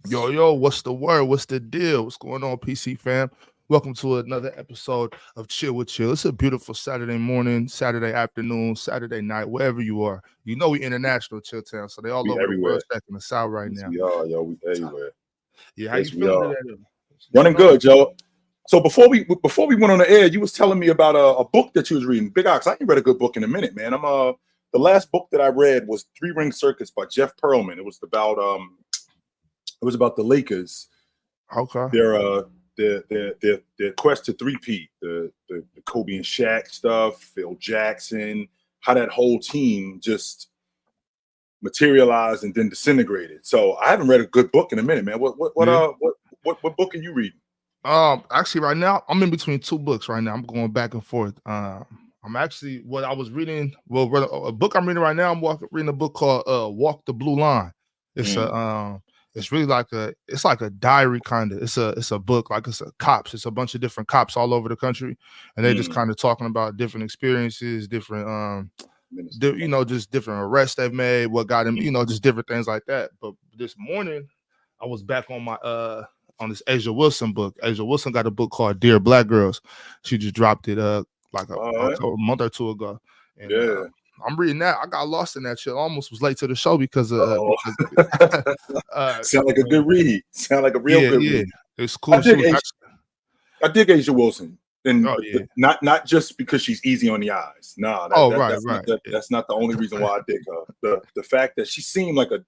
Yo, what's the word? What's the deal? What's going on, PC fam? Welcome to another episode of Chill with Chill. It's a beautiful Saturday morning, Saturday afternoon, Saturday night, wherever you are. You know we international ChillTown, so they all We over everywhere. the world checking us out right Yes, now. we are, yo. We everywhere. Yeah, how Yes, you we feeling are. today? Running good, Joe. So before we went on the air, you was telling me about a book that you was reading. Big Ox, I ain't read a good book in a minute, man. The last book that I read was Three Ring Circus by Jeff Pearlman. It was about the Lakers. Okay. Their quest to three-peat, the Kobe and Shaq stuff, Phil Jackson, how that whole team just materialized and then disintegrated. So I haven't read a good book in a minute, man. What book are you reading? Actually, right now I'm in between two books. Right now, I'm going back and forth. I'm actually what I was reading. Well, a book I'm reading right now. I'm reading a book called "Walk the Blue Line." It's really like a diary kind of. It's a book like it's a cops. It's a bunch of different cops all over the country, and they just kind of talking about different experiences, different just different arrests they've made, what got them, just different things like that. But this morning, I was back on my on this Asia Wilson book. Asia Wilson got a book called Dear Black Girls. She just dropped it like a month or two ago. And I'm reading that. I got lost in that shit. I almost was late to the show because sound like a good read. Sound like a real good read. It's cool. I dig Asia Wilson. And not just because she's easy on the eyes. No, that's not the only reason why I dig her. The fact that she seemed like a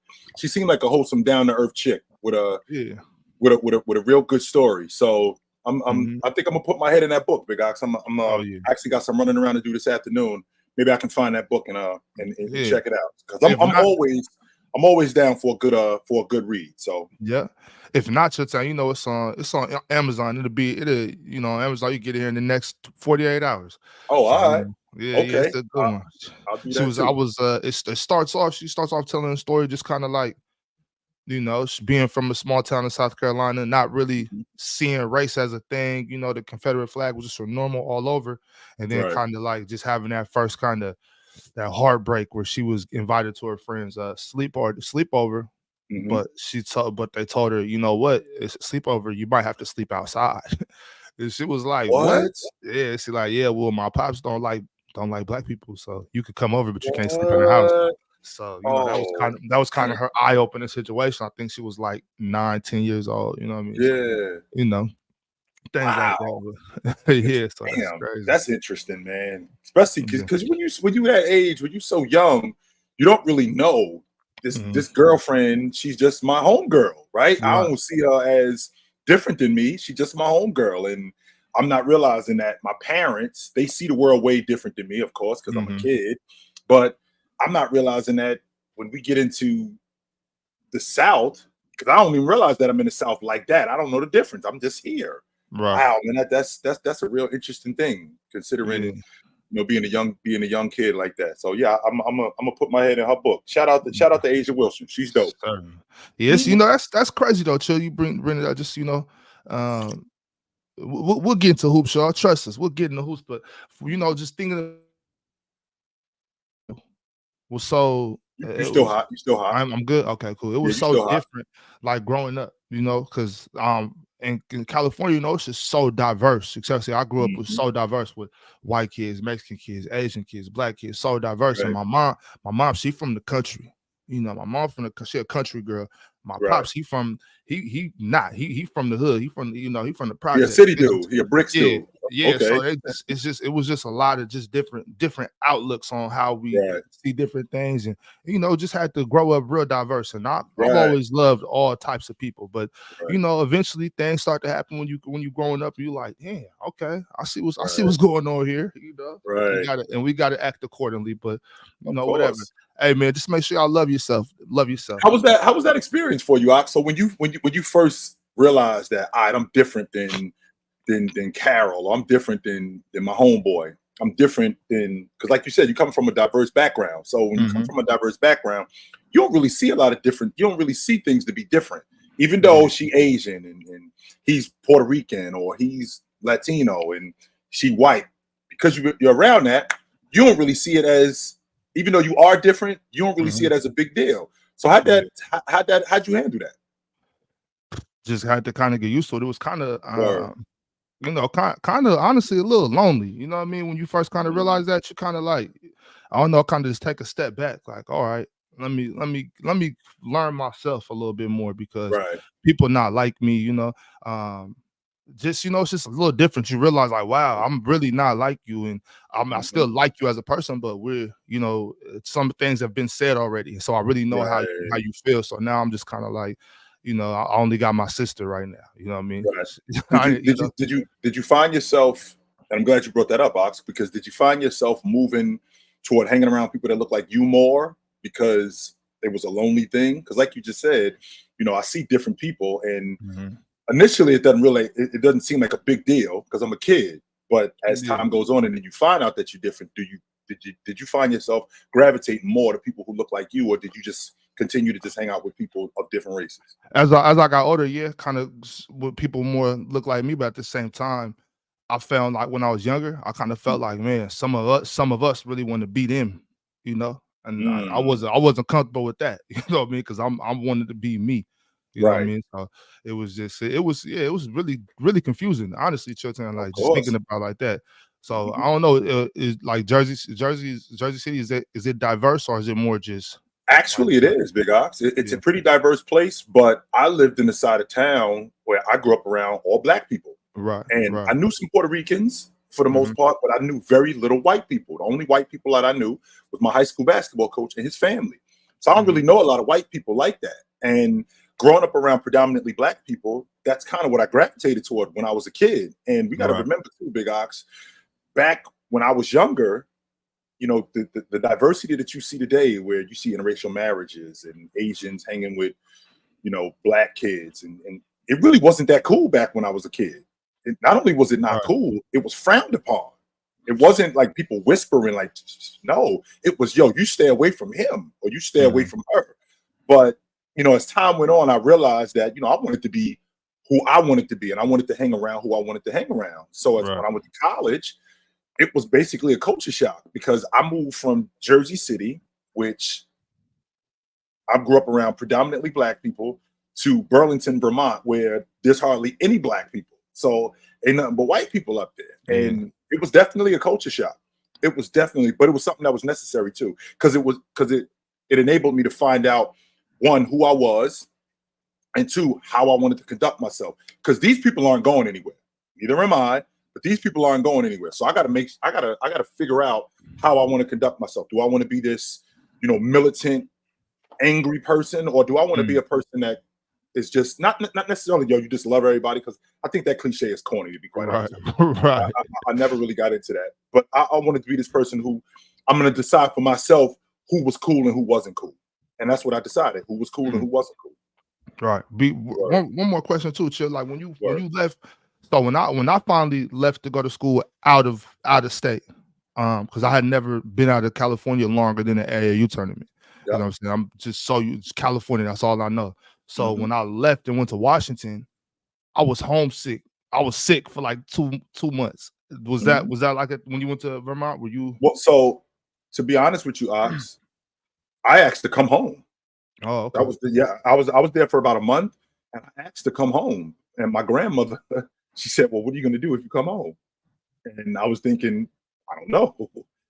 wholesome, down to earth chick with a real good story. So I think I'm gonna put my head in that book, Big Ox. I'm actually got some running around to do this afternoon. Maybe I can find that book and check it out, because I'm always down for a good read. So yeah. If not, ChillTown, it's on Amazon. It'll Amazon. You get it here in the next 48 hours. Oh, all right. Yeah, it's a good one. It starts off. She starts off telling a story, just kind of like, being from a small town in South Carolina, not really seeing race as a thing. The Confederate flag was just so normal all over, and then kind of like just having that first kind of that heartbreak where she was invited to her friend's sleepover. But they told her, you know what? It's a sleepover. You might have to sleep outside. And she was like, what? Yeah, she's like, yeah. Well, my pops don't like black people, so you could come over, but you can't sleep in the house. So that was kind of her eye-opening situation. I think she was like 9-10 years old. You know what I mean? Yeah. So, things like that. Yeah. So damn, that's crazy. That's interesting, man. Especially because when you that age, when you so young, you don't really know. This girlfriend, she's just my homegirl, right? I don't see her as different than me. She's just my homegirl, and I'm not realizing that my parents, they see the world way different than me, of course, because I'm a kid. But I'm not realizing that when we get into the South, because I don't even realize that I'm in the South like that. I don't know the difference. I'm just here. Right. Wow, man, that's a real interesting thing, considering being a young kid like that. So yeah, I'm gonna put my head in her book. Shout out to Asia Wilson. She's dope. Yes, that's crazy though. Chill, you bring it up. Just we'll get into hoops, y'all. Trust us. We'll get into hoops, but just thinking was so. You're still hot. I'm good. Okay, cool. It was so different, like growing up, because in California, it's just so diverse. Especially, I grew up with so diverse with white kids, Mexican kids, Asian kids, black kids, so diverse. Right. And my mom, she from the country. My mom she a country girl. My pops, he from the hood. He from the project. Yeah, city dude. He a bricks dude. Yeah, okay. So it was just a lot of just different outlooks on how we see different things, and just had to grow up real diverse. And I've always loved all types of people, but eventually things start to happen when you growing up. You like, yeah, okay, I see what's going on here. Right. We gotta act accordingly. But whatever. Hey man, just make sure y'all love yourself. Love yourself. How was that experience for you, Ox? So when you first realized that I'm different than Carol, or I'm different than my homeboy, I'm different than, because like you said, you come from a diverse background. So when you come from a diverse background, you don't really see a lot of different. You don't really see things to be different, even though she Asian and he's Puerto Rican, or he's Latino and she white. Because you're around that, you don't really see it as, even though you are different, you don't really see it as a big deal. So how'd you handle that? just had to kind of get used to it. It was kind of you know, kind of honestly a little lonely. You know what I mean? When you first kind of realize that, you kind of like, I don't know, kind of just take a step back. Like, all right, let me learn myself a little bit more because people not like me. You know, just, you know, it's just a little different. You realize like, wow, I'm really not like you, and I still like you as a person, but we're, you know, some things have been said already, so I really know how you feel. So now I'm just kind of like, you know, I only got my sister right now. You know what I mean? Did you find yourself? And I'm glad you brought that up, Ox, because did you find yourself moving toward hanging around people that look like you more because it was a lonely thing? Because, like you just said, you know, I see different people, and initially it doesn't seem like a big deal because I'm a kid. But as time goes on, and then you find out that you're different, did you find yourself gravitating more to people who look like you, or did you just continue to just hang out with people of different races? As I got older, yeah, kind of with people more look like me, but at the same time, I found like when I was younger, I kind of felt like, man, some of us really want to be them, you know, and I wasn't comfortable with that, you know what I mean, because I wanted to be me, you know what I mean. So it was just it was really confusing, honestly, ChillTown, like just thinking about it like that. So I don't know, is like Jersey City, is it diverse, or is it more just? Actually, it is, Big Ox. It's a pretty diverse place, but I lived in the side of town where I grew up around all Black people. And I knew some Puerto Ricans for the most part, but I knew very little white people. The only white people that I knew was my high school basketball coach and his family. So I don't really know a lot of white people like that. And growing up around predominantly Black people, that's kind of what I gravitated toward when I was a kid. And we got to remember too, Big Ox, back when I was younger, you know, the diversity that you see today, where you see interracial marriages and Asians hanging with, you know, Black kids, and it really wasn't that cool back when I was a kid. Not only was it not cool, it was frowned upon. It wasn't like people whispering, like, no, it was, yo, you stay away from him, or you stay away from her. But, you know, as time went on, I realized that, you know, I wanted to be who I wanted to be, and I wanted to hang around who I wanted to hang around. So when I went to college, it was basically a culture shock, because I moved from Jersey City, which I grew up around predominantly Black people, to Burlington, Vermont, where there's hardly any Black people. So ain't nothing but white people up there. And it was definitely a culture shock. It was definitely, but it was something that was necessary too, because it enabled me to find out, one, who I was, and two, how I wanted to conduct myself. Because these people aren't going anywhere. Neither am I. But these people aren't going anywhere. So I gotta figure out how I want to conduct myself. Do I want to be this, you know, militant, angry person, or do I want to be a person that is just not necessarily, yo, you just love everybody? Because I think that cliche is corny, to be quite honest. I never really got into that. But I wanted to be this person who I'm going to decide for myself who was cool and who wasn't cool. And that's what I decided, who was cool and who wasn't cool. One more question too, Chill. Like when you left, so when I finally left to go to school out of state, because I had never been out of California longer than the AAU tournament. You know what I'm saying? I'm just it's California. That's all I know. So when I left and went to Washington, I was homesick. I was sick for like two months. Was that like it when you went to Vermont? Were you? Well, so to be honest with you, Ox, I asked to come home. Oh, okay. That was I was there for about a month, and I asked to come home. And my grandmother, she said, "Well, what are you going to do if you come home?" And I was thinking, I don't know.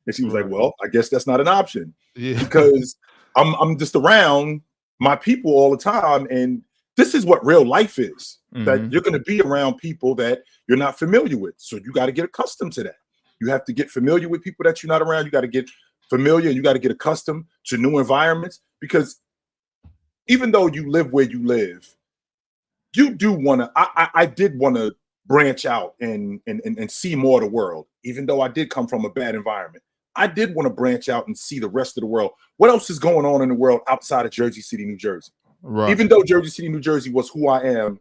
And she was like, "Well, I guess that's not an option, because I'm just around my people all the time, and this is what real life is. That you're going to be around people that you're not familiar with, so you got to get accustomed to that. You have to get familiar with people that you're not around. You got to get familiar. You got to get accustomed to new environments, because even though you live where you live, you do want to. I did want to branch out and see more of the world, even though I did come from a bad environment. I did want to branch out and see the rest of the world. What else is going on in the world outside of Jersey City, New Jersey? Even though Jersey City, New Jersey was who I am,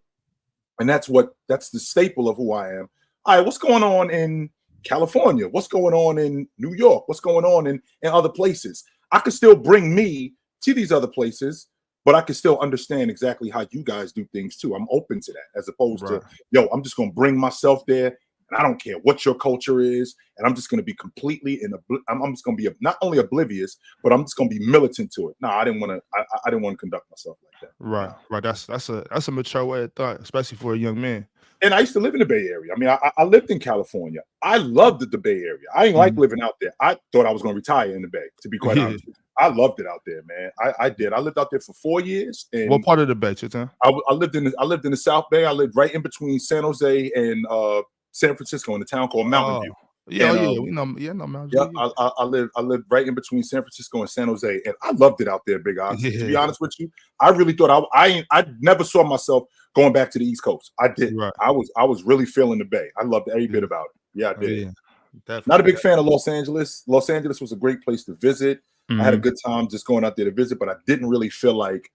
and that's the staple of who I am. All right, what's going on in California? What's going on in New York? What's going on in other places? I could still bring me to these other places, but I can still understand exactly how you guys do things too. I'm open to that, as opposed to, yo, I'm just going to bring myself there. and I don't care what your culture is, and I'm just going to be completely I'm just going to be not only oblivious, but I'm just going to be militant to it. No, I didn't want to. I didn't want to conduct myself like that. Right, right. That's a mature way of thought, especially for a young man. And I used to live in the Bay Area. I mean, I lived in California. I loved the Bay Area. I didn't like living out there. I thought I was going to retire in the Bay, to be quite honest with you. I loved it out there, man. I did. I lived out there for 4 years. And what part of the Bay, ChillTown? I lived in the South Bay. I lived right in between San Jose and San Francisco in a town called Mountain View. Yeah, we know. Yeah, no, Mountain View. Yeah, I lived right in between San Francisco and San Jose, and I loved it out there, Big Ox. To be honest with you, I really thought I never saw myself going back to the East Coast. I did. Right. I was really feeling the Bay. I loved every bit about it. Yeah, I did. Not a big fan of Los Angeles. Los Angeles was a great place to visit. I had a good time just going out there to visit, but I didn't really feel like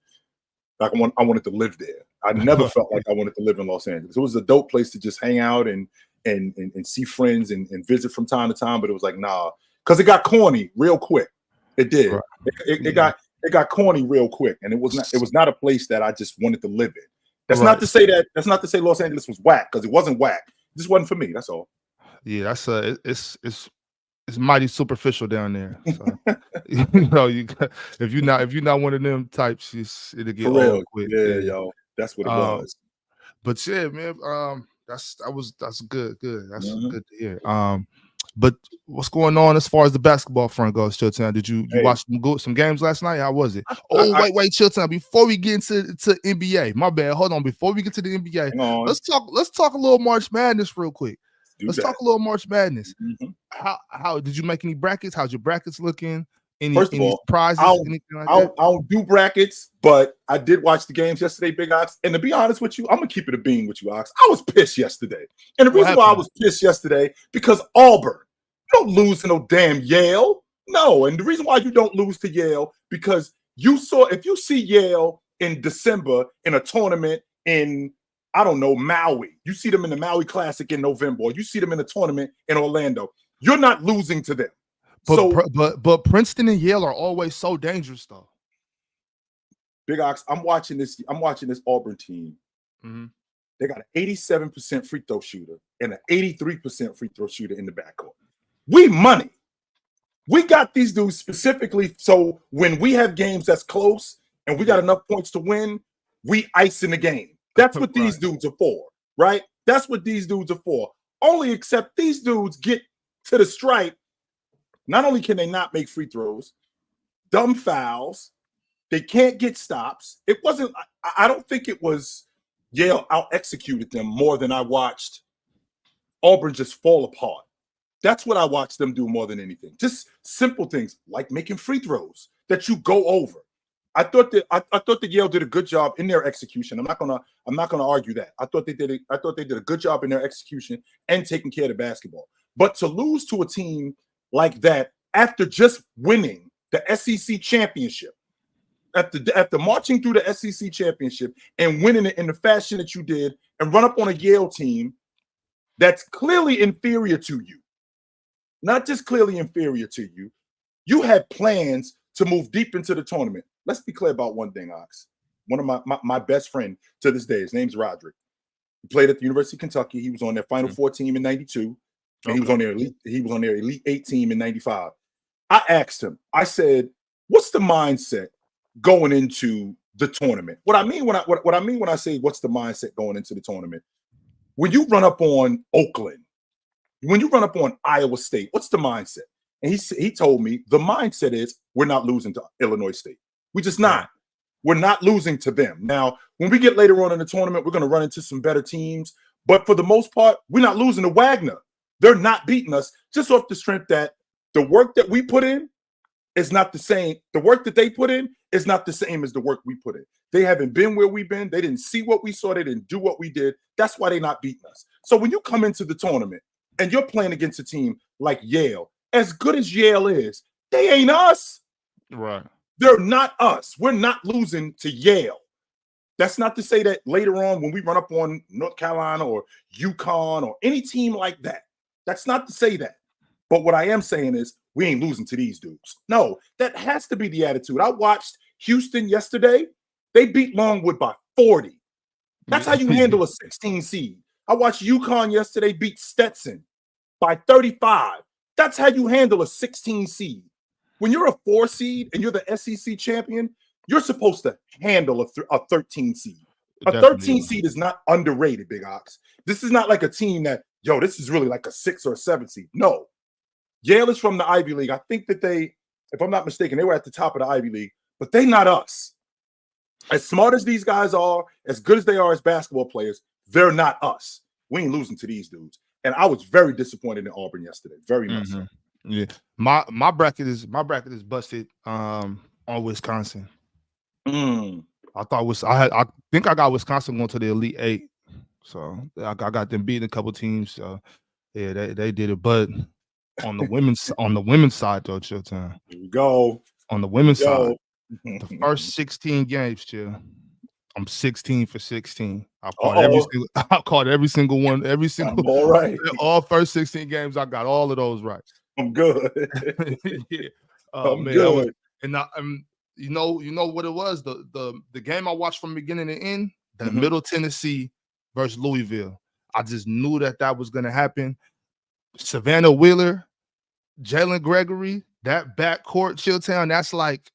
I wanted to live there. I never felt like I wanted to live in Los Angeles. It was a dope place to just hang out and see friends and visit from time to time, but it was like, nah, because it got corny real quick. It did. Right. It got corny real quick, and it was not a place that I just wanted to live in. That's not to say Los Angeles was whack, because it wasn't whack. It just wasn't for me. That's all. Yeah, that's it's mighty superficial down there. So, you know, if you're not one of them types, it'll get old quick. Yeah, yo, that's what it was. But yeah, man, that's good. That's good to hear. But what's going on as far as the basketball front goes, ChillTown? Did you watch some games last night? How was it? Wait, ChillTown. Before we get into NBA, my bad. Hold on. Before we get to the NBA, let's talk a little March Madness real quick. Let's talk a little March Madness. How did you make any brackets? How's your brackets looking? First of all, prizes? I don't do brackets, but I did watch the games yesterday, Big Ox. And to be honest with you, I'm gonna keep it a bean with you, Ox. I was pissed yesterday, and the reason why I was pissed yesterday because Auburn, you don't lose to no damn Yale. No, and the reason why you don't lose to Yale because if you see Yale in December in a tournament in Maui. You see them in the Maui Classic in November, or you see them in a tournament in Orlando. You're not losing to them. But Princeton and Yale are always so dangerous, though. Big Ox, I'm watching this Auburn team. They got an 87% free throw shooter and an 83% free throw shooter in the backcourt. We money. We got these dudes specifically so when we have games that's close and we got enough points to win, we ice in the game. That's what these dudes are for, right? That's what these dudes are for. Only except these dudes get to the stripe. Not only can they not make free throws, dumb fouls, they can't get stops. It wasn't, I don't think it was Yale out-executed them more than I watched Auburn just fall apart. That's what I watched them do more than anything. Just simple things like making free throws that you go over. I thought that Yale did a good job in their execution. I'm not gonna argue that. I thought they did a good job in their execution and taking care of the basketball. But to lose to a team like that after just winning the SEC championship, after marching through the SEC championship and winning it in the fashion that you did, and run up on a Yale team that's clearly inferior to you, not just clearly inferior to you, you had plans to move deep into the tournament. Let's be clear about one thing, Ox. One of my best friend to this day, his name's Roderick. He played at the University of Kentucky. He was on their Final Four team in '92, and he was on their Elite 8 team in '95. I asked him, I said, what's the mindset going into the tournament? What I mean when I say what's the mindset going into the tournament? When you run up on Oakland, when you run up on Iowa State, what's the mindset? And he told me the mindset is we're not losing to Illinois State. We just not. We're not losing to them. Now, when we get later on in the tournament, we're going to run into some better teams. But for the most part, we're not losing to Wagner. They're not beating us just off the strength that the work that we put in is not the same. The work that they put in is not the same as the work we put in. They haven't been where we've been. They didn't see what we saw. They didn't do what we did. That's why they're not beating us. So when you come into the tournament and you're playing against a team like Yale, as good as Yale is, they ain't us. Right. They're not us. We're not losing to Yale. That's not to say that later on when we run up on North Carolina or UConn or any team like that, that's not to say that. But what I am saying is we ain't losing to these dudes. No, that has to be the attitude. I watched Houston yesterday. They beat Longwood by 40. That's how you handle a 16 seed. I watched UConn yesterday beat Stetson by 35. That's how you handle a 16 seed. When you're a 4 seed and you're the SEC champion, you're supposed to handle a 13 seed. A 13 seed is not underrated, Big Ox. This is not like a team that, this is really like a 6 or a 7 seed. No. Yale is from the Ivy League. I think that they, if I'm not mistaken, they were at the top of the Ivy League, but they not us. As smart as these guys are, as good as they are as basketball players, they're not us. We ain't losing to these dudes. And I was very disappointed in Auburn yesterday. Very much so. Yeah. My bracket is busted on Wisconsin. I think I got Wisconsin going to the Elite 8. So I got them beating a couple teams. So yeah, they did it. But on the women's side though, ChillTown. Here we go. On the women's side, the first 16 games, Chill. I'm 16 for 16. I caught every single one. All right. All first 16 games, I got all of those right. I'm good. Yeah. I'm good. You know what it was? The game I watched from beginning to end, the Middle Tennessee versus Louisville. I just knew that was going to happen. Savannah Wheeler, Jalen Gregory, that backcourt, ChillTown, that's like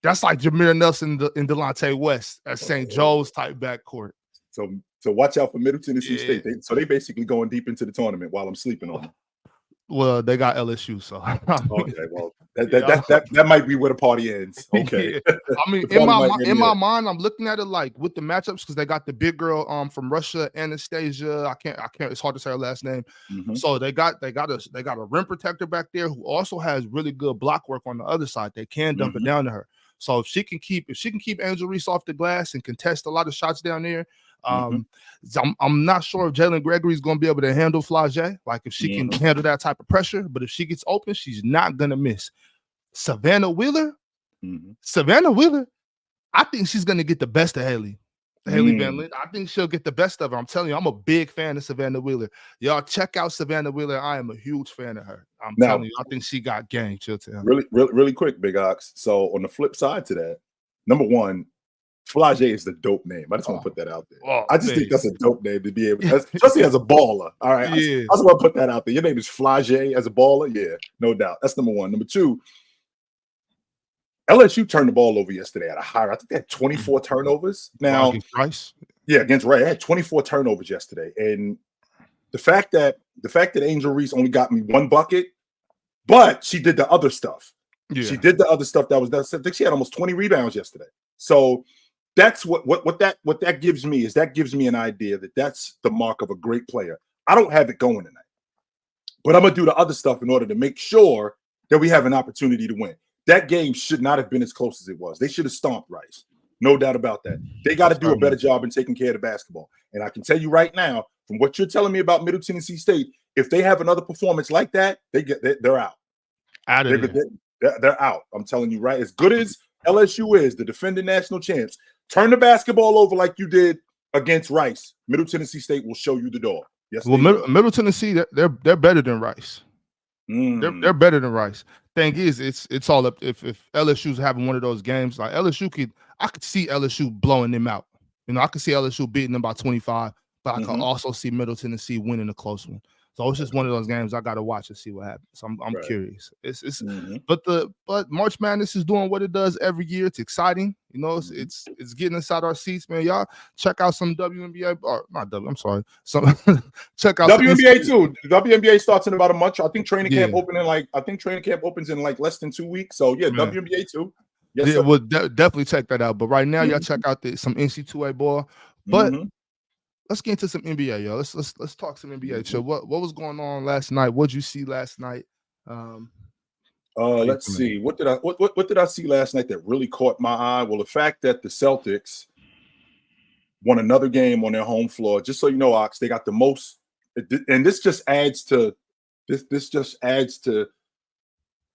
Jameer Nelson and Delonte West at St. Joe's type backcourt. So watch out for Middle Tennessee State. They basically going deep into the tournament while I'm sleeping on them. Well, they got LSU, so okay. Well, that might be where the party ends. Okay. Yeah. I mean, in my mind, I'm looking at it like with the matchups because they got the big girl from Russia, Anastasia. I can't. It's hard to say her last name. So they got a rim protector back there who also has really good block work on the other side. They can dump it down to her. So if she can keep Angel Reese off the glass and contest a lot of shots down there. I'm not sure if Jalen Gregory is going to be able to handle Flage, like if she can handle that type of pressure, but if she gets open, she's not going to miss. Savannah Wheeler, I think she's going to get the best of Haley Van Lent. I think she'll get the best of her. I'm telling you, I'm a big fan of Savannah Wheeler. Y'all check out Savannah Wheeler. I am a huge fan of her. I'm telling you, I think she got game. ChillTown. Really quick, Big Ox. So on the flip side to that, number one, Flage is the dope name. I just want to put that out there. I just think that's a dope name to be able to, especially as a baller. All right. Yeah. I just want to put that out there. Your name is Flage as a baller? Yeah, no doubt. That's number one. Number two, LSU turned the ball over yesterday at a higher. I think they had 24 turnovers. Now, against Rice? Yeah, against Rice. They had 24 turnovers yesterday. And the fact that Angel Reese only got me 1 bucket, but she did the other stuff. Yeah. She did the other stuff that was I think she had almost 20 rebounds yesterday. So that's what that gives me is that gives me an idea that that's the mark of a great player. I don't have it going tonight, but I'm gonna do the other stuff in order to make sure that we have an opportunity to win. That game should not have been as close as it was. They should have stomped Rice, no doubt about that. They got to do a better job in taking care of the basketball. And I can tell you right now, from what you're telling me about Middle Tennessee State, if they have another performance like that, they're out. They're out. I'm telling you, right? As good as LSU is, the defending national champs, turn the basketball over like you did against Rice. Middle Tennessee State will show you the door. Yes. Well, Middle Tennessee, they're better than Rice. They're better than Rice. Thing is, it's all up. If LSU's having one of those games, like I could see LSU blowing them out. I could see LSU beating them by 25, but I could also see Middle Tennessee winning a close one. So it's just one of those games I got to watch and see what happens. So I'm curious. But March Madness is doing what it does every year. It's exciting. It's getting inside our seats, man. Y'all check out some WNBA or not W. I'm sorry. Check out WNBA too. The WNBA starts in about a month. I think training camp opens in like less than 2 weeks. So yeah, WNBA too. Yes, yeah, we'll definitely check that out. But right now, y'all check out some NCAA ball. But let's get into some NBA, yo. Let's talk some NBA. So what was going on last night? What'd you see last night? Let's see. What did I see last night that really caught my eye? Well, the fact that the Celtics won another game on their home floor. Just so you know, Ox, they got the most, and this just adds to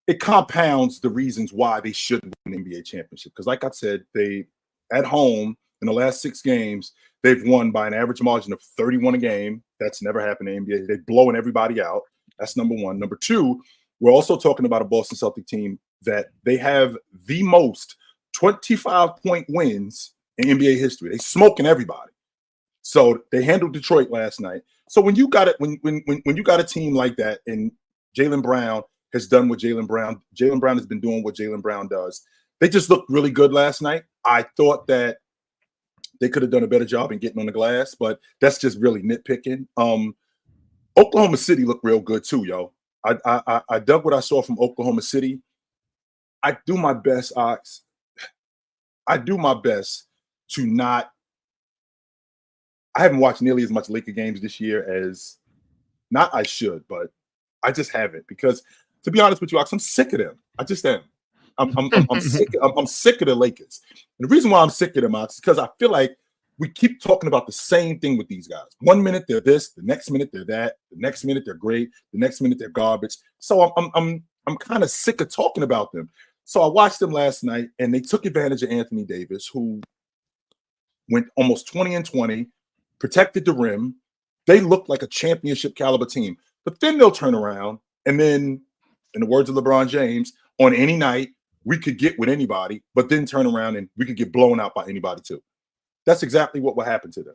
it compounds the reasons why they should win an NBA championship. Because, like I said, they at home in the last 6 games. They've won by an average margin of 31 a game. That's never happened in the NBA. They're blowing everybody out. That's number one. Number two, we're also talking about a Boston Celtic team that they have the most 25-point wins in NBA history. They're smoking everybody. So they handled Detroit last night. So when you got it, when you got a team like that, and Jaylen Brown has done what Jaylen Brown has been doing what Jaylen Brown does. They just looked really good last night. I thought that they could have done a better job in getting on the glass, but that's just really nitpicking. Oklahoma City looked real good too, yo. I dug what I saw from Oklahoma City. I do my best, Ox. I do my best to not. I haven't watched nearly as much Laker games this year as not I should, but I just haven't because, to be honest with you, Ox, I'm sick of them. I just am. I'm sick. I'm sick of the Lakers. And the reason why I'm sick of them, Ox, is because I feel like we keep talking about the same thing with these guys. 1 minute they're this, the next minute they're that, the next minute they're great, the next minute they're garbage. So I'm kind of sick of talking about them. So I watched them last night, and they took advantage of Anthony Davis, who went almost 20 and 20, protected the rim. They looked like a championship caliber team. But then they'll turn around, and then, in the words of LeBron James, on any night, we could get with anybody, but then turn around and we could get blown out by anybody too. That's exactly what will happen to them.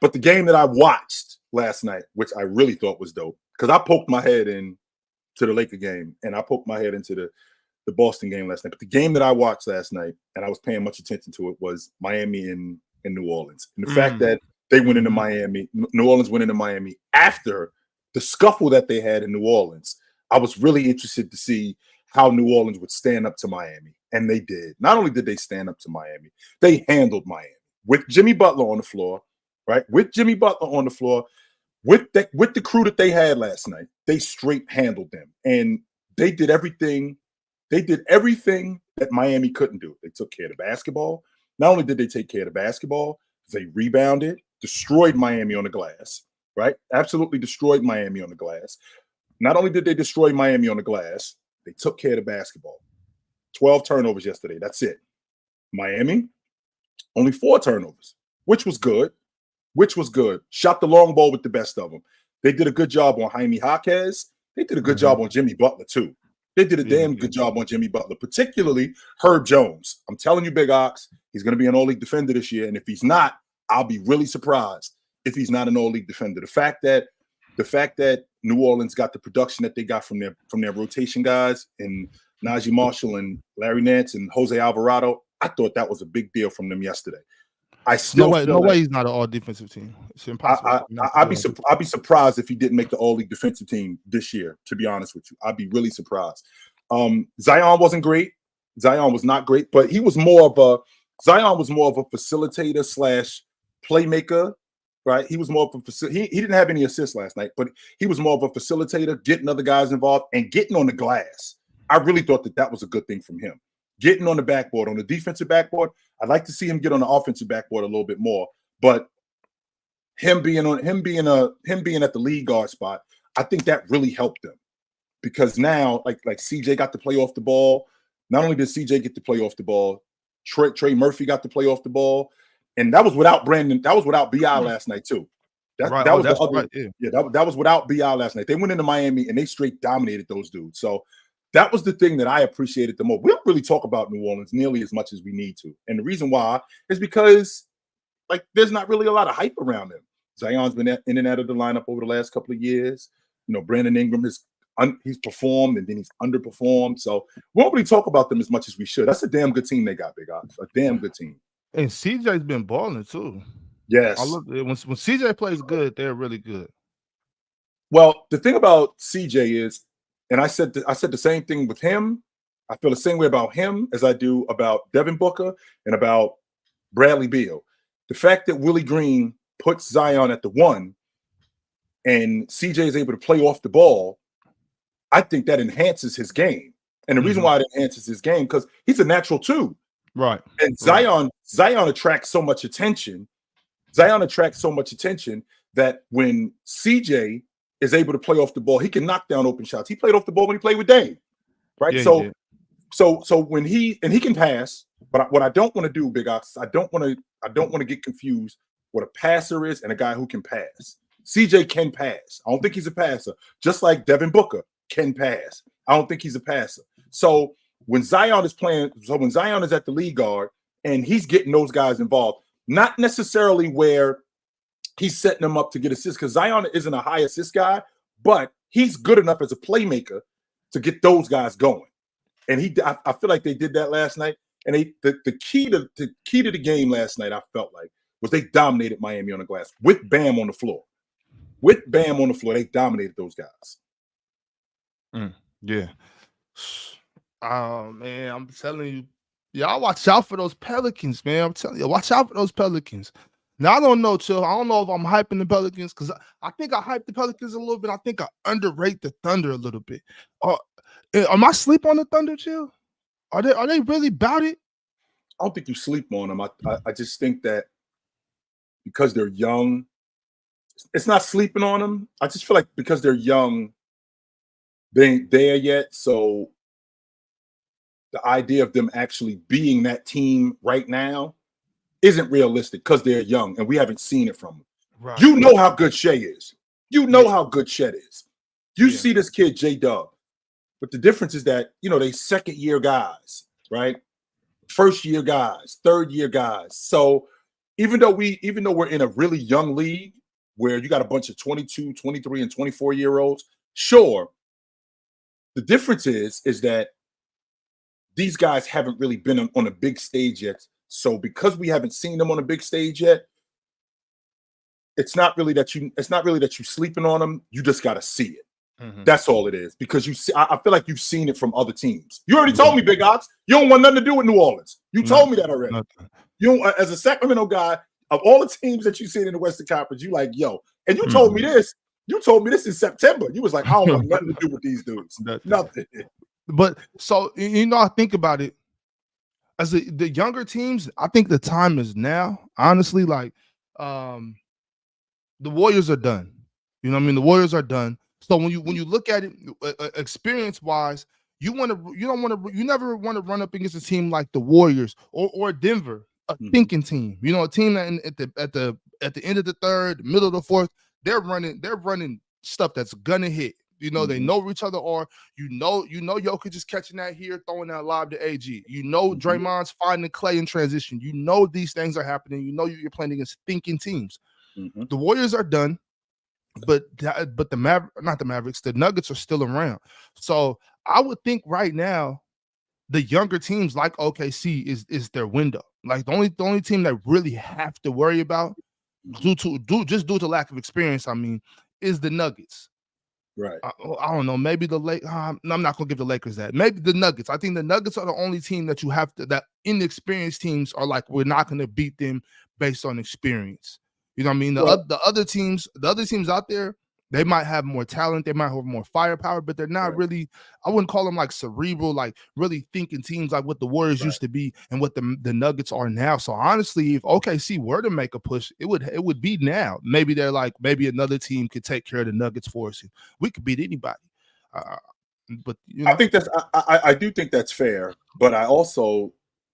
But the game that I watched last night, which I really thought was dope, because I poked my head into the Laker game, and I poked my head into the Boston game last night. But the game that I watched last night, and I was paying much attention to it, was Miami and New Orleans. And the fact that they went into Miami, New Orleans went into Miami after the scuffle that they had in New Orleans. I was really interested to see how New Orleans would stand up to Miami. And they did. Not only did they stand up to Miami, they handled Miami with Jimmy Butler on the floor, right? With Jimmy Butler on the floor, with the crew that they had last night, they straight handled them. And they did everything. They did everything that Miami couldn't do. They took care of the basketball. Not only did they take care of the basketball, they rebounded, destroyed Miami on the glass, right? Absolutely destroyed Miami on the glass. Not only did they destroy Miami on the glass, they took care of the basketball. 12 turnovers yesterday. That's it. Miami, only 4 turnovers, which was good. Shot the long ball with the best of them. They did a good job on Jaime Jaquez. They did a good job on Jimmy Butler, too. They did a damn good job on Jimmy Butler, particularly Herb Jones. I'm telling you, Big Ox, he's going to be an all-league defender this year. And if he's not, I'll be really surprised if he's not an all-league defender. The fact that New Orleans got the production that they got from their rotation guys and Najee Marshall and Larry Nance and Jose Alvarado, I thought that was a big deal from them yesterday. I still no way he's not an all defensive team. It's impossible. I'd be surprised if he didn't make the all league defensive team this year. To be honest with you, I'd be really surprised. Zion wasn't great. Zion was not great, but Zion was more of a facilitator / playmaker. Right, he was more of a he didn't have any assists last night, but he was more of a facilitator, getting other guys involved and getting on the glass. I really thought that was a good thing from him. Getting on the backboard, on the defensive backboard. I'd like to see him get on the offensive backboard a little bit more, but him being at the lead guard spot, I think that really helped them because now, like CJ got to play off the ball. Not only did CJ get to play off the ball, Trey Murphy got to play off the ball. And that was without Brandon. That was without BI last night too. That was without BI last night. They went into Miami and they straight dominated those dudes. So that was the thing that I appreciated the most. We don't really talk about New Orleans nearly as much as we need to, and the reason why is because there's not really a lot of hype around them. Zion's been in and out of the lineup over the last couple of years. You know, Brandon Ingram he's performed and then he's underperformed. So we don't really talk about them as much as we should. That's a damn good team they got, Big Ox. A damn good team. And CJ's been balling too. Yes. When CJ plays good, they're really good. Well, the thing about CJ is, and I said the same thing with him. I feel the same way about him as I do about Devin Booker and about Bradley Beal. The fact that Willie Green puts Zion at the 1 and CJ is able to play off the ball, I think that enhances his game. And the reason why it enhances his game, because he's a natural 2. Right. And Zion attracts so much attention. That when CJ is able to play off the ball, he can knock down open shots. He played off the ball when he played with Dame. Right. Yeah, so when he can pass, but what I don't want to do, Big Ox, I don't want to get confused what a passer is and a guy who can pass. CJ can pass. I don't think he's a passer, just like Devin Booker can pass. I don't think he's a passer. So when Zion is at the lead guard and he's getting those guys involved, not necessarily where he's setting them up to get assists because Zion isn't a high assist guy, but he's good enough as a playmaker to get those guys going. And I feel like they did that last night. And the key to the game last night, I felt like, was they dominated Miami on the glass with Bam on the floor. With Bam on the floor, they dominated those guys. Yeah. Oh man, I'm telling you, y'all watch out for those Pelicans, man. I'm telling you, watch out for those Pelicans. Now I don't know, Chill. I don't know if I'm hyping the Pelicans because I think I hyped the Pelicans a little bit. I think I underrate the Thunder a little bit. Am I sleep on the Thunder, Chill? Are they really about it? I don't think you sleep on them. I just think that because they're young, it's not sleeping on them. I just feel like because they're young, they ain't there yet. So the idea of them actually being that team right now isn't realistic because they're young and we haven't seen it from them. Right. You know how good Shea is. You know how good Chet is. You see this kid, J-Dub. But the difference is that, they second-year guys, right? First-year guys, third-year guys. So even though we're in a really young league where you got a bunch of 22, 23, and 24-year-olds, sure, the difference is that these guys haven't really been on a big stage yet. So because we haven't seen them on a big stage yet, it's not really that you're sleeping on them. You just got to see it. Mm-hmm. That's all it is. Because I feel like you've seen it from other teams. You already told me, Big Ox, you don't want nothing to do with New Orleans. You told me that already. You don't, as a Sacramento guy, of all the teams that you've seen in the Western Conference, you like, yo. And you told me this. You told me this in September. You was like, I don't want nothing to do with these dudes. Nothing. But so I think about it as the younger teams. I think the time is now. Honestly, like the Warriors are done. You know what I mean? The Warriors are done. So when you look at it experience wise, you never want to run up against a team like the Warriors or Denver, a thinking team. A team that at the end of the third, middle of the fourth, they're running stuff that's gonna hit. They know where each other are. Jokic is catching that here, throwing that lob to AG. Draymond's finding Clay in transition. These things are happening. You're playing against thinking teams. Mm-hmm. The Warriors are done, but the Mavericks, the Nuggets are still around. So I would think right now, the younger teams like OKC is their window. Like the only team that really have to worry about due to lack of experience, is the Nuggets. Right. I don't know. Maybe the Lakers. I'm not gonna give the Lakers that. Maybe the Nuggets. I think the Nuggets are the only team that you have to. That inexperienced teams are like, we're not gonna beat them based on experience. You know what I mean? The other teams out there, they might have more talent, they might have more firepower, but they're not really. I wouldn't call them like cerebral, like really thinking teams like what the Warriors used to be and what the Nuggets are now. So honestly, if OKC were to make a push, it would be now. Maybe they're like, maybe another team could take care of the Nuggets for us, and we could beat anybody. But I think that's I do think that's fair, but I also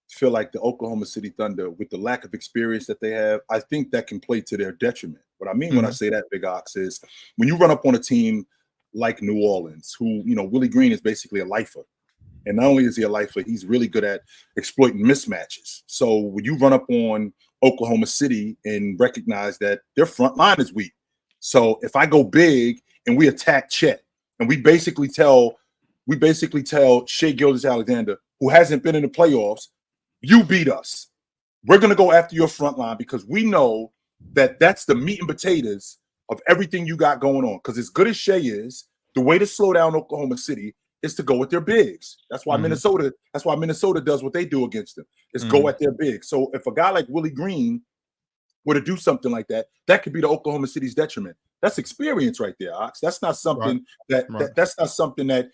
feel like the Oklahoma City Thunder, with the lack of experience that they have, I think that can play to their detriment. What I mean when I say that, Big Ox, is when you run up on a team like New Orleans, who, Willie Green is basically a lifer. And not only is he a lifer, he's really good at exploiting mismatches. So when you run up on Oklahoma City and recognize that their front line is weak. So if I go big and we attack Chet, and we basically tell Shai Gilgeous-Alexander, who hasn't been in the playoffs, you beat us. We're going to go after your front line because we know that that's the meat and potatoes of everything you got going on. Because as good as Shea is, the way to slow down Oklahoma City is to go with their bigs. That's why Minnesota does what they do against them, is go at their bigs. So if a guy like Willie Green were to do something like that, that could be to Oklahoma City's detriment. That's experience right there, Ox. That's not something that's not something that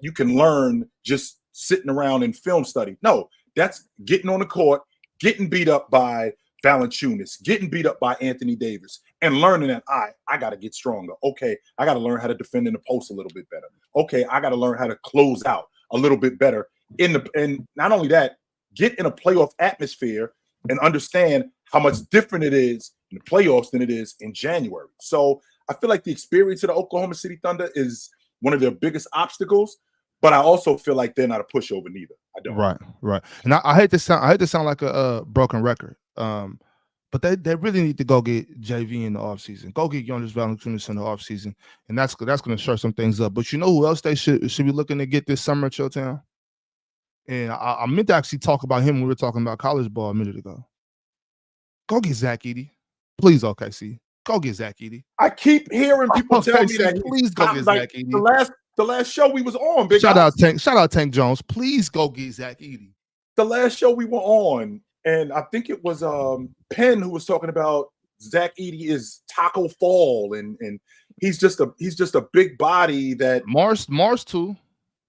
you can learn just sitting around in film study. No. That's getting on the court, getting beat up by Valanciunas, getting beat up by Anthony Davis, and learning that I got to get stronger. Okay, I got to learn how to defend in the post a little bit better. Okay, I got to learn how to close out a little bit better. And not only that, get in a playoff atmosphere and understand how much different it is in the playoffs than it is in January. So I feel like the experience of the Oklahoma City Thunder is one of their biggest obstacles. But I also feel like they're not a pushover neither. I don't. Right. And I hate to sound like a broken record. But they really need to go get JV in the offseason. Go get Jonas Valanciunas in the offseason, and that's going to shut some things up. But you know who else they should be looking to get this summer at ChillTown? And I meant to actually talk about him when we were talking about college ball a minute ago. Go get Zach Edey. Please, OKC. Go get Zach Edey. I keep hearing people tell me that. Please go get Zach Edey. The last show we was on, big shout out Tank Jones. Please go get Zach Edey. The last show we were on, and I think it was Penn who was talking about Zach Edey is Taco Fall, and he's just a big body that Mars too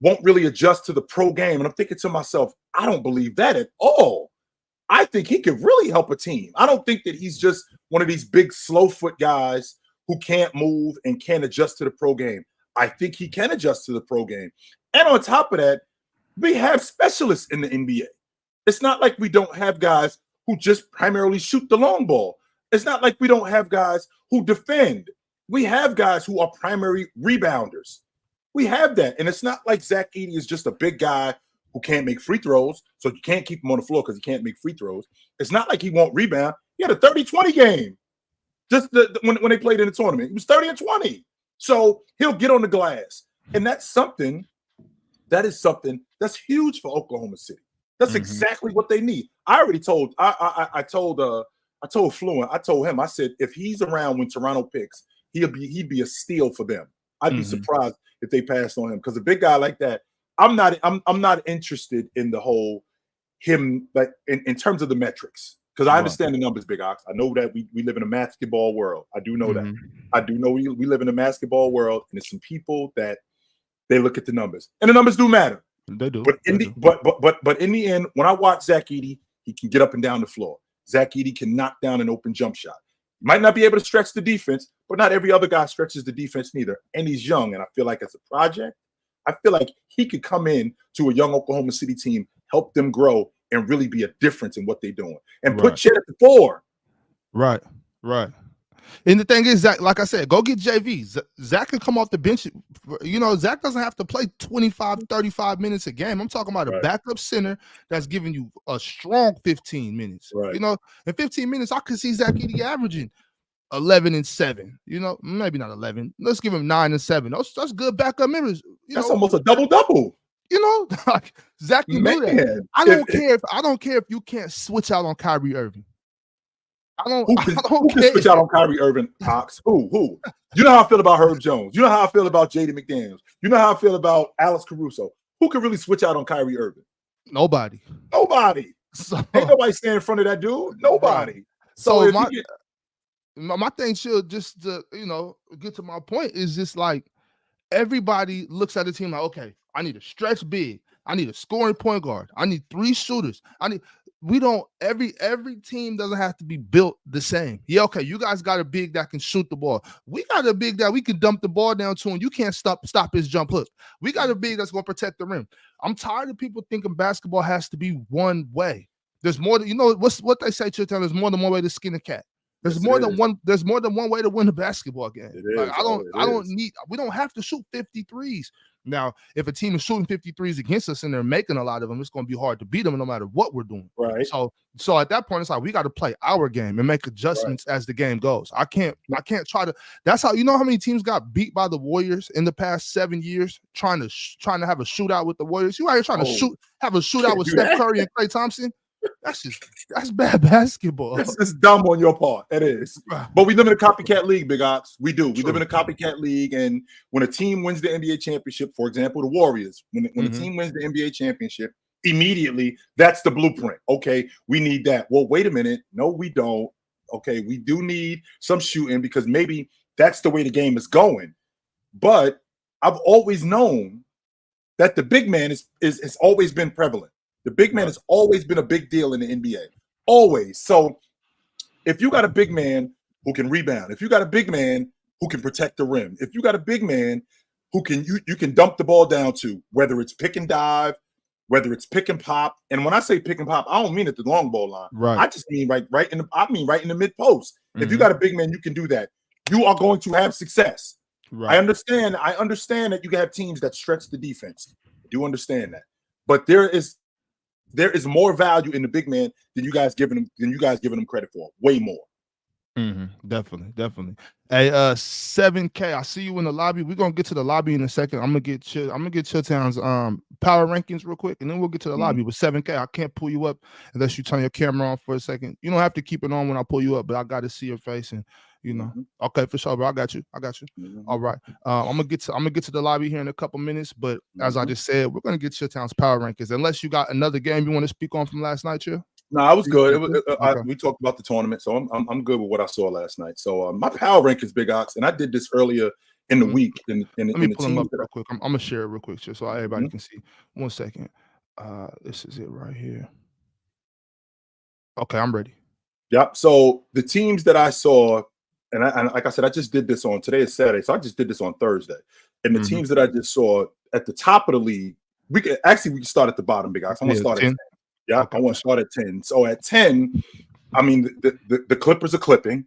won't really adjust to the pro game. And I'm thinking to myself, I don't believe that at all. I think he could really help a team. I don't think that he's just one of these big slow foot guys who can't move and can't adjust to the pro game. I think he can adjust to the pro game. And on top of that, we have specialists in the NBA. It's not like we don't have guys who just primarily shoot the long ball. It's not like we don't have guys who defend. We have guys who are primary rebounders. We have that. And it's not like Zach Edey is just a big guy who can't make free throws, so you can't keep him on the floor because he can't make free throws. It's not like he won't rebound. He had a 30-20 game just when they played in the tournament. He was 30 and 20. So he'll get on the glass. And that is something that's huge for Oklahoma City. That's exactly what they need. I already told I told Fluent, I told him, I said, if he's around when Toronto picks, he'd be a steal for them. I'd be surprised if they passed on him, because a big guy like that, I'm not interested in the whole him, like in terms of the metrics, because I understand the numbers, Big Ox. I know that we live in a basketball world. I do know that. I do know we live in a basketball world, and there's some people that they look at the numbers, and the numbers do matter. They do. But in the end, when I watch Zach Edey, he can get up and down the floor. Zach Edey can knock down an open jump shot. Might not be able to stretch the defense, but not every other guy stretches the defense neither. And he's young, and I feel like as a project, I feel like he could come in to a young Oklahoma City team, help them grow, and really be a difference in what they're doing. And put Chet at the 4. Right. And the thing is, Zach, like I said, go get JV. Zach can come off the bench. You know, Zach doesn't have to play 25, 35 minutes a game. I'm talking about a backup center that's giving you a strong 15 minutes. Right. You know, in 15 minutes, I could see Zach Edey averaging 11 and 7. You know, maybe not 11. Let's give him 9 and 7. That's good backup minutes. That's almost a double-double. You know, like Zach can do that. I don't care if you can't switch out on Kyrie Irving. Who can switch out on Kyrie Irving, Cox? Who? You know how I feel about Herb Jones. You know how I feel about Jaden McDaniels. You know how I feel about Alex Caruso. Who can really switch out on Kyrie Irving? Nobody. So, ain't nobody standing in front of that dude. Nobody. So my thing should just to, get to my point is just like everybody looks at the team like, okay, I need a stretch big. I need a scoring point guard. I need 3 shooters. Every team doesn't have to be built the same. Yeah, okay, you guys got a big that can shoot the ball. We got a big that we can dump the ball down to, and you can't stop his jump hook. We got a big that's going to protect the rim. I'm tired of people thinking basketball has to be one way. There's more than, what they say, ChillTown, there's more than one way to skin a cat. There's more than one way to win a basketball game. We don't have to shoot 53s. Now, if a team is shooting 53s against us and they're making a lot of them, it's going to be hard to beat them no matter what we're doing. Right. So at that point, it's like we got to play our game and make adjustments as the game goes. I can't try to. That's how, how many teams got beat by the Warriors in the past 7 years trying to have a shootout with the Warriors. You out here trying to have a shootout with Steph Curry and Klay Thompson. That's bad basketball. It's dumb on your part. It is. But we live in a copycat league, Big Ox. We do. We live in a copycat league, and when a team wins the NBA championship, for example, the Warriors, when a team wins the NBA championship, immediately that's the blueprint. Okay, we need that. Well, wait a minute. No, we don't. Okay, we do need some shooting because maybe that's the way the game is going. But I've always known that the big man has always been prevalent. The big man has always been a big deal in the NBA. Always. So if you got a big man who can rebound, if you got a big man who can protect the rim, if you got a big man who can you can dump the ball down to, whether it's pick and dive, whether it's pick and pop. And when I say pick and pop, I don't mean at the long ball line. Right. I just mean right in the mid post. If you got a big man, you can do that. You are going to have success. Right. I understand that you have teams that stretch the defense. I do understand that. But there is there is more value in the big man than you guys giving him credit for. Way more. Definitely. Hey, 7K. I see you in the lobby. We're gonna get to the lobby in a second. I'm gonna get ChillTown's power rankings real quick, and then we'll get to the lobby. With 7K, I can't pull you up unless you turn your camera on for a second. You don't have to keep it on when I pull you up, but I got to see your face, and you know. Okay, for sure, bro. I got you. All right. I'm gonna get to the lobby here in a couple minutes, but as I just said, we're gonna get ChillTown's power rankings. Unless you got another game you want to speak on from last night, Chill. No, I was good. We talked about the tournament, so I'm good with what I saw last night. So my power rankings, Big Ox, and I did this earlier in the week. Let me pull them up real quick. I'm gonna share it real quick, so everybody can see. 1 second. This is it right here. Okay, I'm ready. Yep. So the teams that I saw, and like I said, I just did this on today is Saturday, so I just did this on Thursday. And the teams that I just saw at the top of the league, we can start at the bottom, Big Ox. I'm gonna start at 10. Yeah, okay. I want to start at 10. So at 10, I mean, the Clippers are clipping.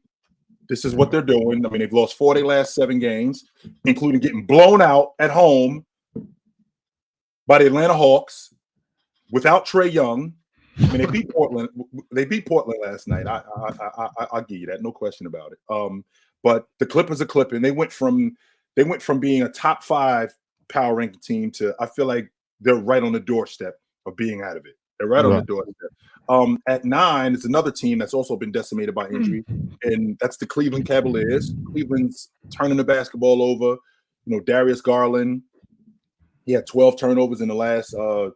This is what they're doing. I mean, they've lost 4 of their last 7 games, including getting blown out at home by the Atlanta Hawks without Trae Young. I mean, they beat Portland. They beat Portland last night. I'll give you that, no question about it. But the Clippers are clipping. They went from being a top 5 power ranking team to, I feel like they're right on the doorstep of being out of it. They're right on the doorstep. At 9 is another team that's also been decimated by injury, and that's the Cleveland Cavaliers. Cleveland's turning the basketball over. You know, Darius Garland, he had 12 turnovers in the last, I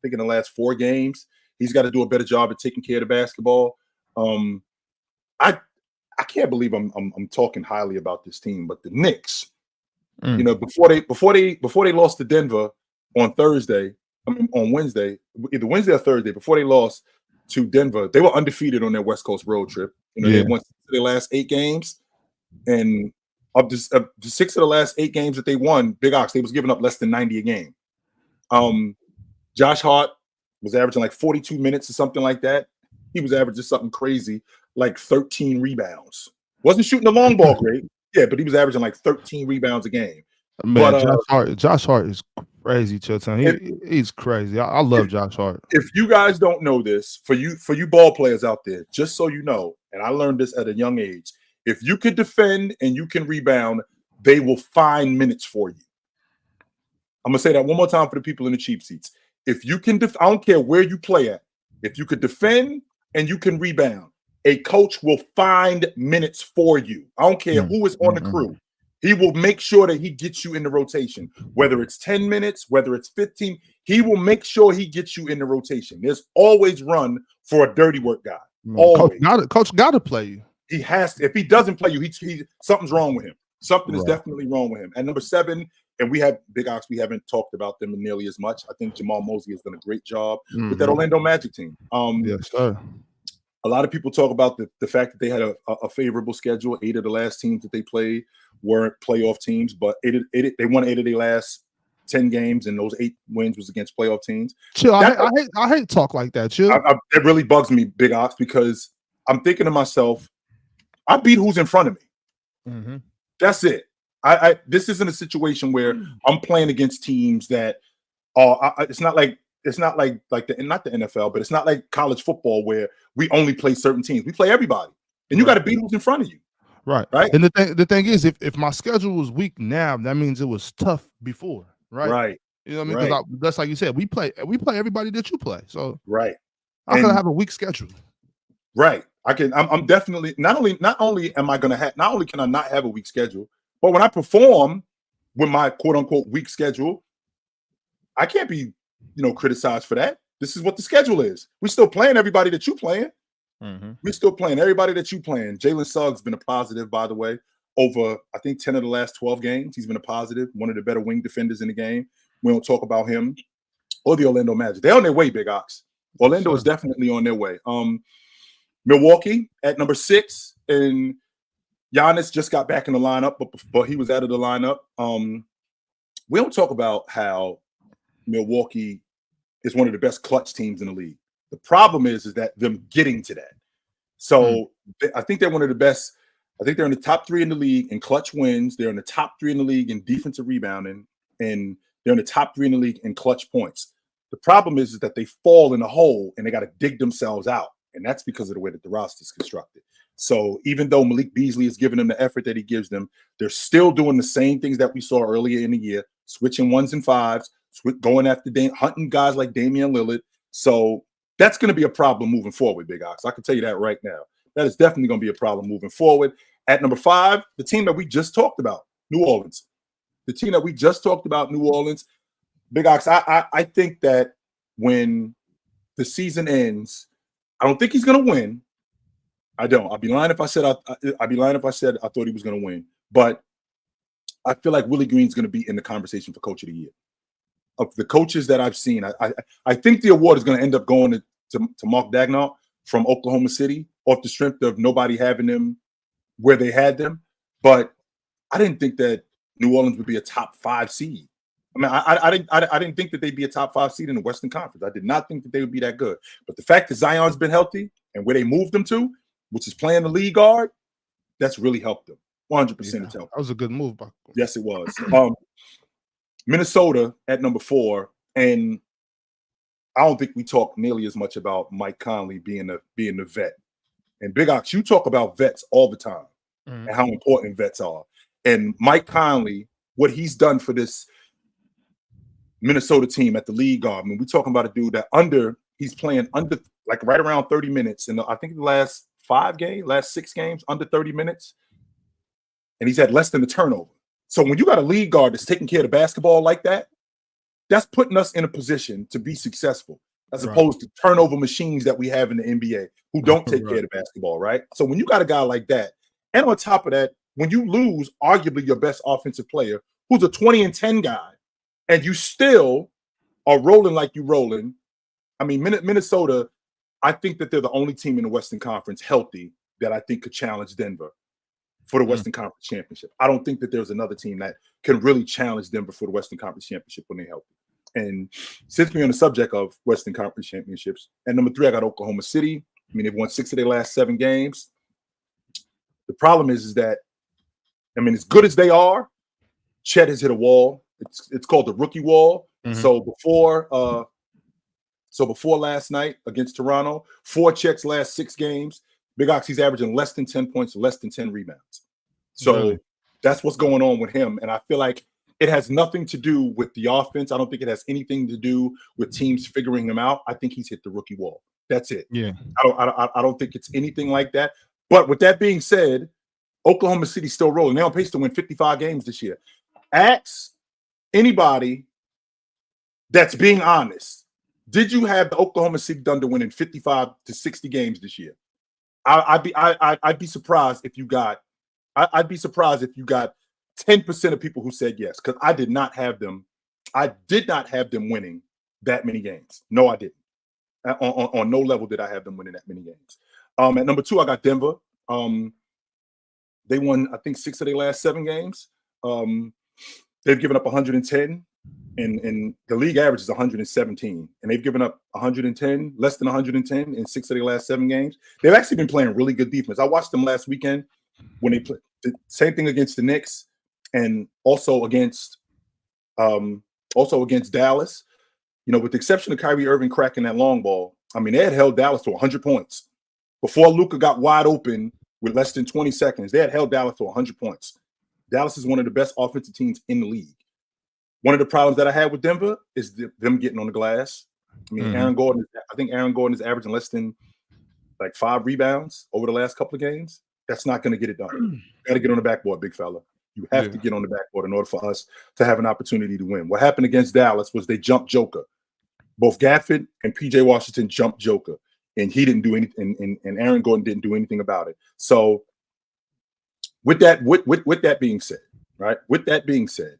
think in the last 4 games. He's got to do a better job at taking care of the basketball. I can't believe I'm talking highly about this team, but the Knicks, you know, before they lost to Denver on Thursday. On Wednesday, either Wednesday or Thursday, before they lost to Denver, they were undefeated on their West Coast road trip. You know, they won their last 8 games, and up to 6 of the last 8 games that they won, Big Ox, they was giving up less than 90 a game. Josh Hart was averaging like 42 minutes or something like that. He was averaging something crazy, like 13 rebounds. Wasn't shooting the long ball great, but he was averaging like 13 rebounds a game. Man, but, Josh Hart is crazy, ChillTown. He's crazy. I love Josh Hart. If you guys don't know this, for you ball players out there, just so you know, and I learned this at a young age, if you can defend and you can rebound, they will find minutes for you. I'm gonna say that one more time for the people in the cheap seats. If you can, I don't care where you play at. If you could defend and you can rebound, a coach will find minutes for you. I don't care who is on the crew. He will make sure that he gets you in the rotation, whether it's 10 minutes, whether it's 15. He will make sure he gets you in the rotation. There's always run for a dirty work guy. Always. Coach got to play you. He has to. If he doesn't play you, he something's wrong with him. Something is definitely wrong with him. And number 7, and we have Big Ox. We haven't talked about them nearly as much. I think Jamal Mosley has done a great job with that Orlando Magic team. Yes, sir. A lot of people talk about the fact that they had a favorable schedule. 8 of the last teams that they played weren't playoff teams, but they won 8 of their last 10 games, and those 8 wins was against playoff teams. Chill. I hate talk like that. Chill. It really bugs me, Big Ox, because I'm thinking to myself, I beat who's in front of me. That's it. This isn't a situation where I'm playing against teams that are. It's not like not the NFL, but it's not like college football where we only play certain teams. We play everybody, and you got to beat who's in front of you. Right. And the thing is, if my schedule was weak now, that means it was tough before. Right. You know what I mean? Because that's like you said, we play everybody that you play. So I could have a weak schedule. Right. I'm definitely not only am I gonna have, not only can I not have a weak schedule, but when I perform with my quote unquote weak schedule, I can't be criticized for that. This is what the schedule is. We're still playing everybody that you playing. We're still playing everybody that you playing. Jalen Suggs been a positive, by the way, over I think 10 of the last 12 games. He's been a positive, one of the better wing defenders in the game. We don't talk about him or the Orlando Magic. They're on their way, Big Ox. Orlando is definitely on their way. Milwaukee at number 6, and Giannis just got back in the lineup, but he was out of the lineup. We don't talk about how Milwaukee is one of the best clutch teams in the league. The problem is that them getting to that. So I think they're one of the best. I think they're in the top 3 in the league in clutch wins. They're in the top 3 in the league in defensive rebounding, and they're in the top 3 in the league in clutch points. The problem is that they fall in a hole and they got to dig themselves out. And that's because of the way that the roster is constructed. So even though Malik Beasley is giving them the effort that he gives them, they're still doing the same things that we saw earlier in the year, switching 1s and 5s, going after hunting guys like Damian Lillard. So that's going to be a problem moving forward, Big Ox. I can tell you that right now. That is definitely going to be a problem moving forward. At number 5, the team that we just talked about, New Orleans. The team that we just talked about, New Orleans. Big Ox, I think that when the season ends, I don't think he's going to win. I don't. I'd be lying if I said I thought he was going to win. But I feel like Willie Green's going to be in the conversation for Coach of the Year. Of the coaches that I've seen, I think the award is going to end up going to Mark Daigneault from Oklahoma City off the strength of nobody having them where they had them. But I didn't think that New Orleans would be a top 5 seed. I mean, I didn't think that they'd be a top 5 seed in the Western Conference. I did not think that they would be that good. But the fact that Zion's been healthy and where they moved them to, which is playing the lead guard, that's really helped them. 100% it's helped. That was a good move. Yes, it was. Minnesota at number 4, and I don't think we talk nearly as much about Mike Conley being the vet. And Big Ox, you talk about vets all the time and how important vets are. And Mike Conley, what he's done for this Minnesota team at the league guard. I mean, we're talking about a dude that he's playing under like right around 30 minutes. And I think the last 6 games, under 30 minutes. And he's had less than a turnover. So when you got a league guard that's taking care of the basketball like that, that's putting us in a position to be successful as opposed to turnover machines that we have in the NBA who don't take care of the basketball, right? So when you got a guy like that, and on top of that, when you lose arguably your best offensive player, who's a 20-10 guy, and you still are rolling like you're rolling, I mean, Minnesota, I think that they're the only team in the Western Conference healthy that I think could challenge Denver for the Western Conference Championship. I don't think that there's another team that can really challenge Denver for the Western Conference Championship when they're healthy. And since we're on the subject of Western Conference Championships, at number 3, I got Oklahoma City. I mean, they've won 6 of their last 7 games. The problem is that, I mean, as good as they are, Chet has hit a wall. It's called the rookie wall. So before last night against Toronto, 4 Chet's last 6 games, Big Ox, he's averaging less than 10 points, less than 10 rebounds. So that's what's going on with him. And I feel like it has nothing to do with the offense. I don't think it has anything to do with teams figuring him out. I think he's hit the rookie wall. That's it. Yeah. I don't think it's anything like that. But with that being said, Oklahoma City's still rolling. They're on pace to win 55 games this year. Ask anybody that's being honest. Did you have the Oklahoma City Thunder winning 55 to 60 games this year? I'd be surprised if you got 10% of people who said yes, because I did not have them. I did not have them winning that many games. No, I didn't. On no level did I have them winning that many games. At number 2, I got Denver. They won, I think, 6 of their last 7 games. They've given up 110, and the league average is 117, and they've given up 110, less than 110 in 6 of their last 7 games. They've actually been playing really good defense. I watched them last weekend when they played the same thing against the Knicks, and also against Dallas. You know, with the exception of Kyrie Irving cracking that long ball, I mean, they had held Dallas to 100 points. Before Luka got wide open with less than 20 seconds, they had held Dallas to 100 points. Dallas is one of the best offensive teams in the league. One of the problems that I had with Denver is them getting on the glass. I mean, Aaron Gordon is averaging less than like 5 rebounds over the last couple of games. That's not going to get it done. You got to get on the backboard, big fella. You have to get on the backboard in order for us to have an opportunity to win. What happened against Dallas was they jumped Joker. Both Gafford and PJ Washington jumped Joker, and he didn't do anything, and Aaron Gordon didn't do anything about it. So with that being said, right? With that being said,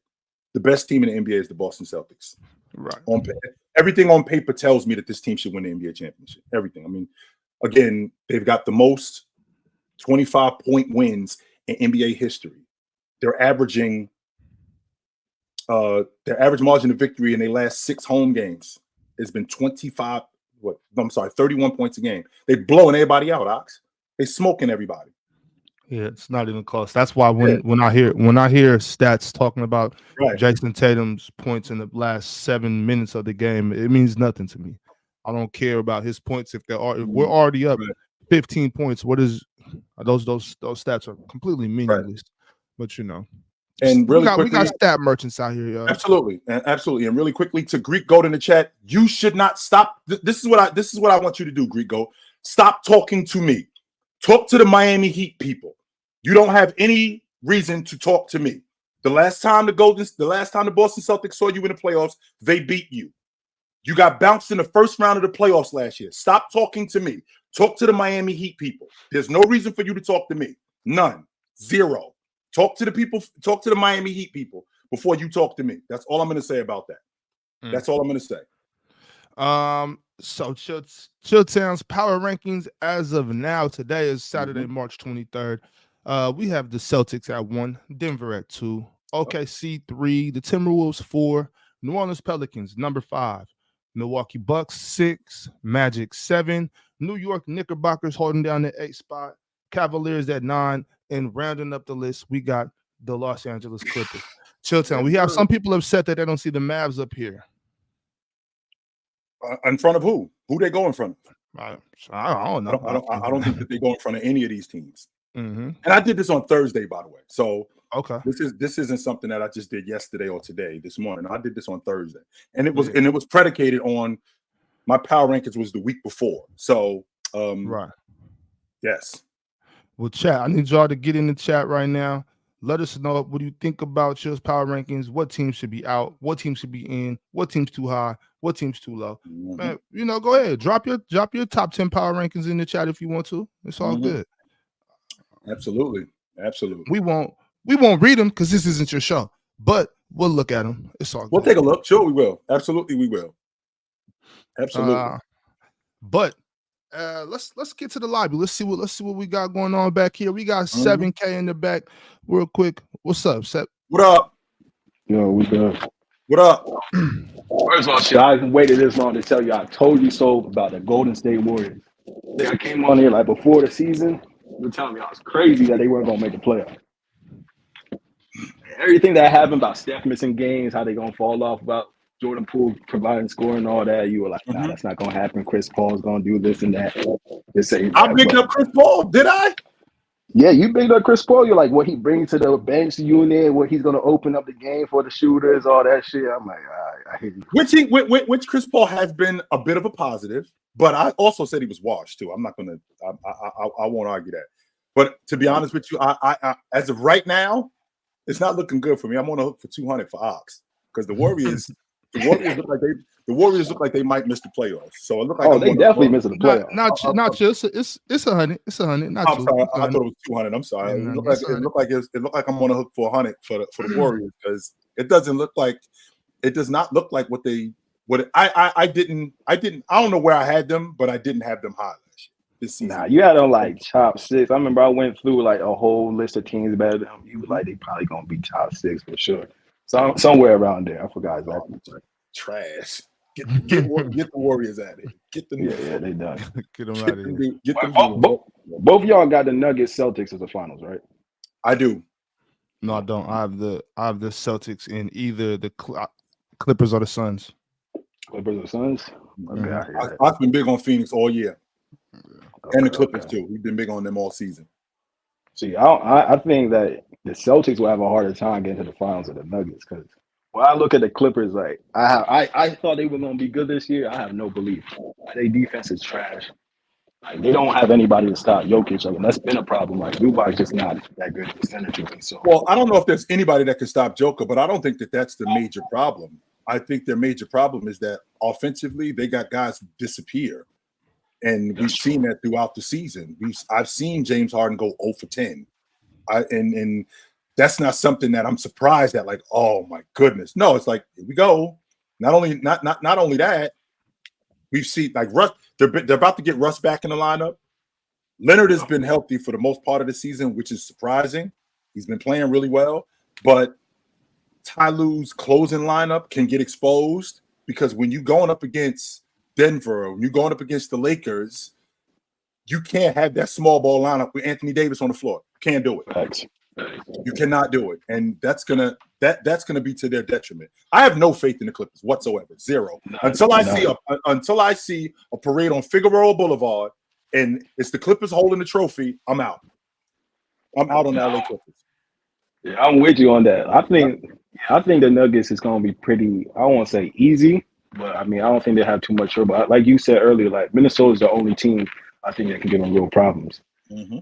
the best team in the NBA is the Boston Celtics. Right. Everything on paper tells me that this team should win the NBA championship. Everything. I mean, again, they've got the most 25-point wins in NBA history. They're averaging their average margin of victory in their last 6 home games has been 31 points a game. They're blowing everybody out, Ox. They're smoking everybody. Yeah, it's not even close. That's why when I hear stats talking about Jason Tatum's points in the last 7 minutes of the game, it means nothing to me. I don't care about his points if we're already up 15 points. What is those stats are completely meaningless. But and really quickly, we got stat merchants out here, y'all. Absolutely, and really quickly to Greek Goat in the chat, you should not stop. This is what I want you to do, Greek Goat. Stop talking to me. Talk to the Miami Heat people. You don't have any reason to talk to me. The last time the Boston Celtics saw you in the playoffs, they beat you. You got bounced in the first round of the playoffs last year. Stop talking to me. Talk to the Miami Heat people. There's no reason for you to talk to me. None. Zero. Talk to the people. Talk to the Miami Heat people before you talk to me. That's all I'm going to say about that. That's all I'm going to say. So ChillTown's power rankings as of now. Today is Saturday, March 23rd. We have the Celtics at 1, Denver at 2, OKC 3, the Timberwolves 4, New Orleans Pelicans number 5, Milwaukee Bucks 6, Magic 7, New York Knickerbockers holding down the 8th spot, Cavaliers at 9, and rounding up the list, we got the Los Angeles Clippers. ChillTown, we have some people upset that they don't see the Mavs up here. In front of who? Who they go in front of? I don't know. I don't think that they go in front of any of these teams. Mm-hmm. And I did this on Thursday, by the way. So okay, this isn't something that I just did yesterday or today, this morning. I did this on Thursday, and it was predicated on my power rankings was the week before. So yes. Well, chat. I need y'all to get in the chat right now. Let us know what do you think about Chill's power rankings. What teams should be out? What teams should be in? What teams too high? What teams too low? Man, go ahead. Drop your top 10 power rankings in the chat if you want to. It's all good. Absolutely. We won't read them because this isn't your show, but we'll look at them. It's all good. We'll take a look. Sure, we will. Absolutely, we will. Absolutely. But let's get to the lobby. Let's see what we got going on back here. We got 7K in the back. Real quick. What's up, Sep? What up? Yo, we good. What up? First of all, shit, I waited this long to tell you I told you so about the Golden State Warriors. I came on here like before the season. You were telling me I was crazy that they weren't gonna make the playoff. Everything that happened about Steph missing games, how they gonna fall off, about Jordan Poole providing scoring, all that, you were like, nah, that's not gonna happen. Chris Paul's gonna do this and that. I bigged up Chris Paul, did I? Yeah, you bigged up Chris Paul. You're like, what he brings to the bench unit, what he's gonna open up the game for the shooters, all that shit. I'm like, I hear you. Which Chris Paul has been a bit of a positive, but I also said he was washed too. I'm not gonna, I won't argue that. But to be honest with you, I as of right now, it's not looking good for me. I'm on a hook for 200 for Ox because the Warriors look like they might miss the playoffs. So it looked like they definitely missing the playoffs. Not just it's 100. It's 100. Not I'm sorry. I thought it was 200. I'm sorry. It looked like I'm on a hook for 100 for the Warriors because it does not look like I don't know where I had them, but I didn't have them high this season. Nah, you had them like top 6. I remember I went through like a whole list of teams better than them. You was like they probably gonna be top 6 for sure. Somewhere around there. I forgot exactly. Trash. Get the Warriors out of here. Get them. Yeah, they done. Get them out of here. Get them. Both of y'all got the Nuggets Celtics as the finals, right? I do. No, I don't. I have the Celtics in either the Clippers or the Suns. Clippers or Suns? Okay, I've been big on Phoenix all year. And the Clippers too. We've been big on them all season. See, I think that the Celtics will have a harder time getting to the finals of the Nuggets because when I look at the Clippers, like I thought they were going to be good this year. I have no belief. Their defense is trash. Like, they don't have anybody to stop Jokic. I mean, that's been a problem. Like Dubai's just not that good percentage. So, well, I don't know if there's anybody that can stop Joker, but I don't think that that's the major problem. I think their major problem is that offensively they got guys disappear. And we've seen that throughout the season. I've seen James Harden go 0 for 10. And that's not something that I'm surprised at, like, oh my goodness. No, it's like, here we go. Not only that, we've seen like Russ, they're about to get Russ back in the lineup. Leonard has been healthy for the most part of the season, which is surprising. He's been playing really well, but Ty Lue's closing lineup can get exposed because when you're going up against Denver, when you're going up against the Lakers, You can't have that small ball lineup with Anthony Davis on the floor. Can't do it. Thanks. You cannot do it, and that's gonna be to their detriment. I have no faith in the Clippers whatsoever, zero. Until I see a parade on Figueroa Boulevard, and it's the Clippers holding the trophy, I'm out. I'm out on the LA Clippers. Yeah, I'm with you on that. I think the Nuggets is gonna be pretty. I won't say easy, but I mean I don't think they have too much trouble. Like you said earlier, like Minnesota's the only team I think that can give them real problems. Mm-hmm.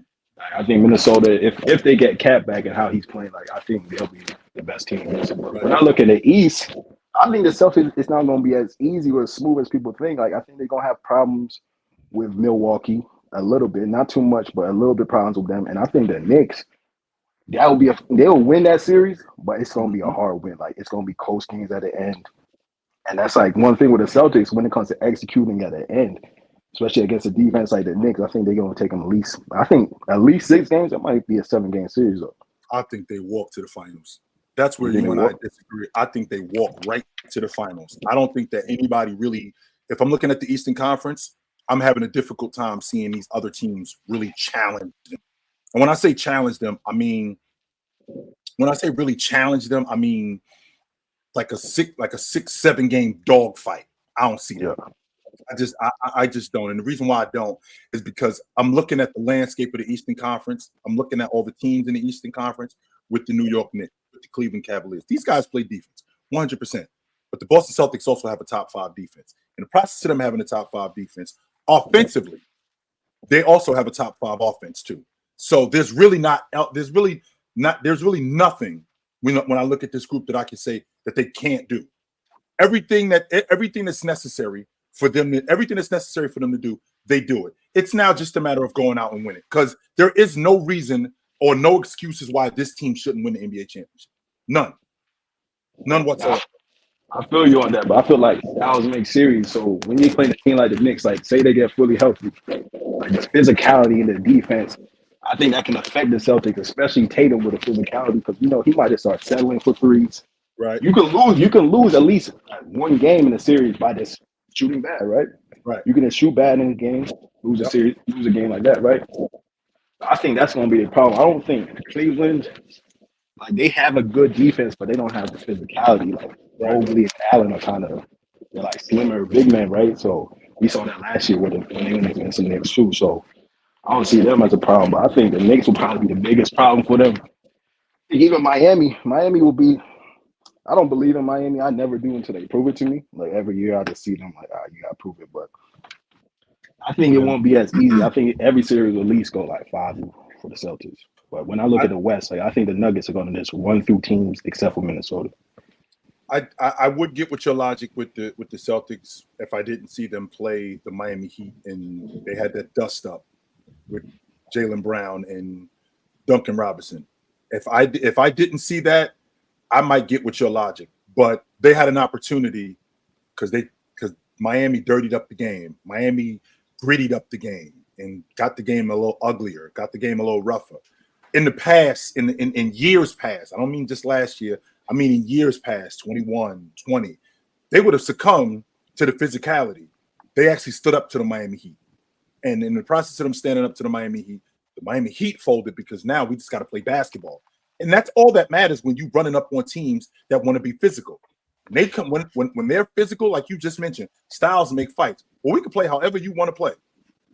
I think Minnesota, if they get Cat back and how he's playing, like I think they'll be the best team. But when I look at the East, I think the Celtics is not going to be as easy or as smooth as people think. Like I think they're going to have problems with Milwaukee a little bit, not too much, but a little bit problems with them. And I think the Knicks, they'll win that series, but it's going to be a hard win. Like it's going to be close games at the end, and that's like one thing with the Celtics when it comes to executing at the end. Especially against a defense like the Knicks, I think they're going to take them at least 6 games. It might be a 7-game series, though. I think they walk to the finals. That's where you and I disagree. I think they walk right to the finals. I don't think that anybody really, if I'm looking at the Eastern Conference, I'm having a difficult time seeing these other teams really challenge them. And when I say challenge them, I mean, like a 6-7 game dogfight. I don't see that. I just don't. And the reason why I don't is because I'm looking at the landscape of the Eastern Conference. I'm looking at all the teams in the Eastern Conference with the New York Knicks, with the Cleveland Cavaliers. These guys play defense 100%. But the Boston Celtics also have a top 5 defense. In the process of them having a top 5 defense, offensively, they also have a top 5 offense too. So there's really nothing when I look at this group that I can say that they can't do. Everything that's necessary for them to do, they do it. It's now just a matter of going out and winning, because there is no reason or no excuses why this team shouldn't win the NBA championship. None whatsoever. I feel you on that, but I feel like styles make series. So when you play a team like the Knicks, like say they get fully healthy, like the physicality in the defense, I think that can affect the Celtics, especially Tatum with the physicality, because he might just start settling for threes. Right. You can lose at least one game in the series by just shooting bad, right? Right. You can just shoot bad in a game, lose a series, lose a game like that, right? I think that's going to be the problem. I don't think Cleveland, like they have a good defense, but they don't have the physicality. Like Mobley and Allen are they're like slimmer big men, right? So we saw that last year when they went against the Knicks too. So I don't see them as a problem, but I think the Knicks will probably be the biggest problem for them. Even Miami will be. I don't believe in Miami. I never do until they prove it to me. Like every year, I just see them like, you gotta prove it. But I think it won't be as easy. I think every series will at least go like 5 for the Celtics. But when I look at the West, like I think the Nuggets are going to just run through teams except for Minnesota. I would get with your logic with the Celtics if I didn't see them play the Miami Heat and they had that dust up with Jaylen Brown and Duncan Robinson. If I didn't see that, I might get with your logic, but they had an opportunity because Miami dirtied up the game. Miami grittied up the game and got the game a little uglier, got the game a little rougher. In the past, in years past, I don't mean just last year, I mean in years past, 21, 20, they would have succumbed to the physicality. They actually stood up to the Miami Heat. And in the process of them standing up to the Miami Heat folded because now we just got to play basketball. And that's all that matters when you running up on teams that want to be physical. They come when they're physical, like you just mentioned, styles make fights. Well, we can play however you want to play.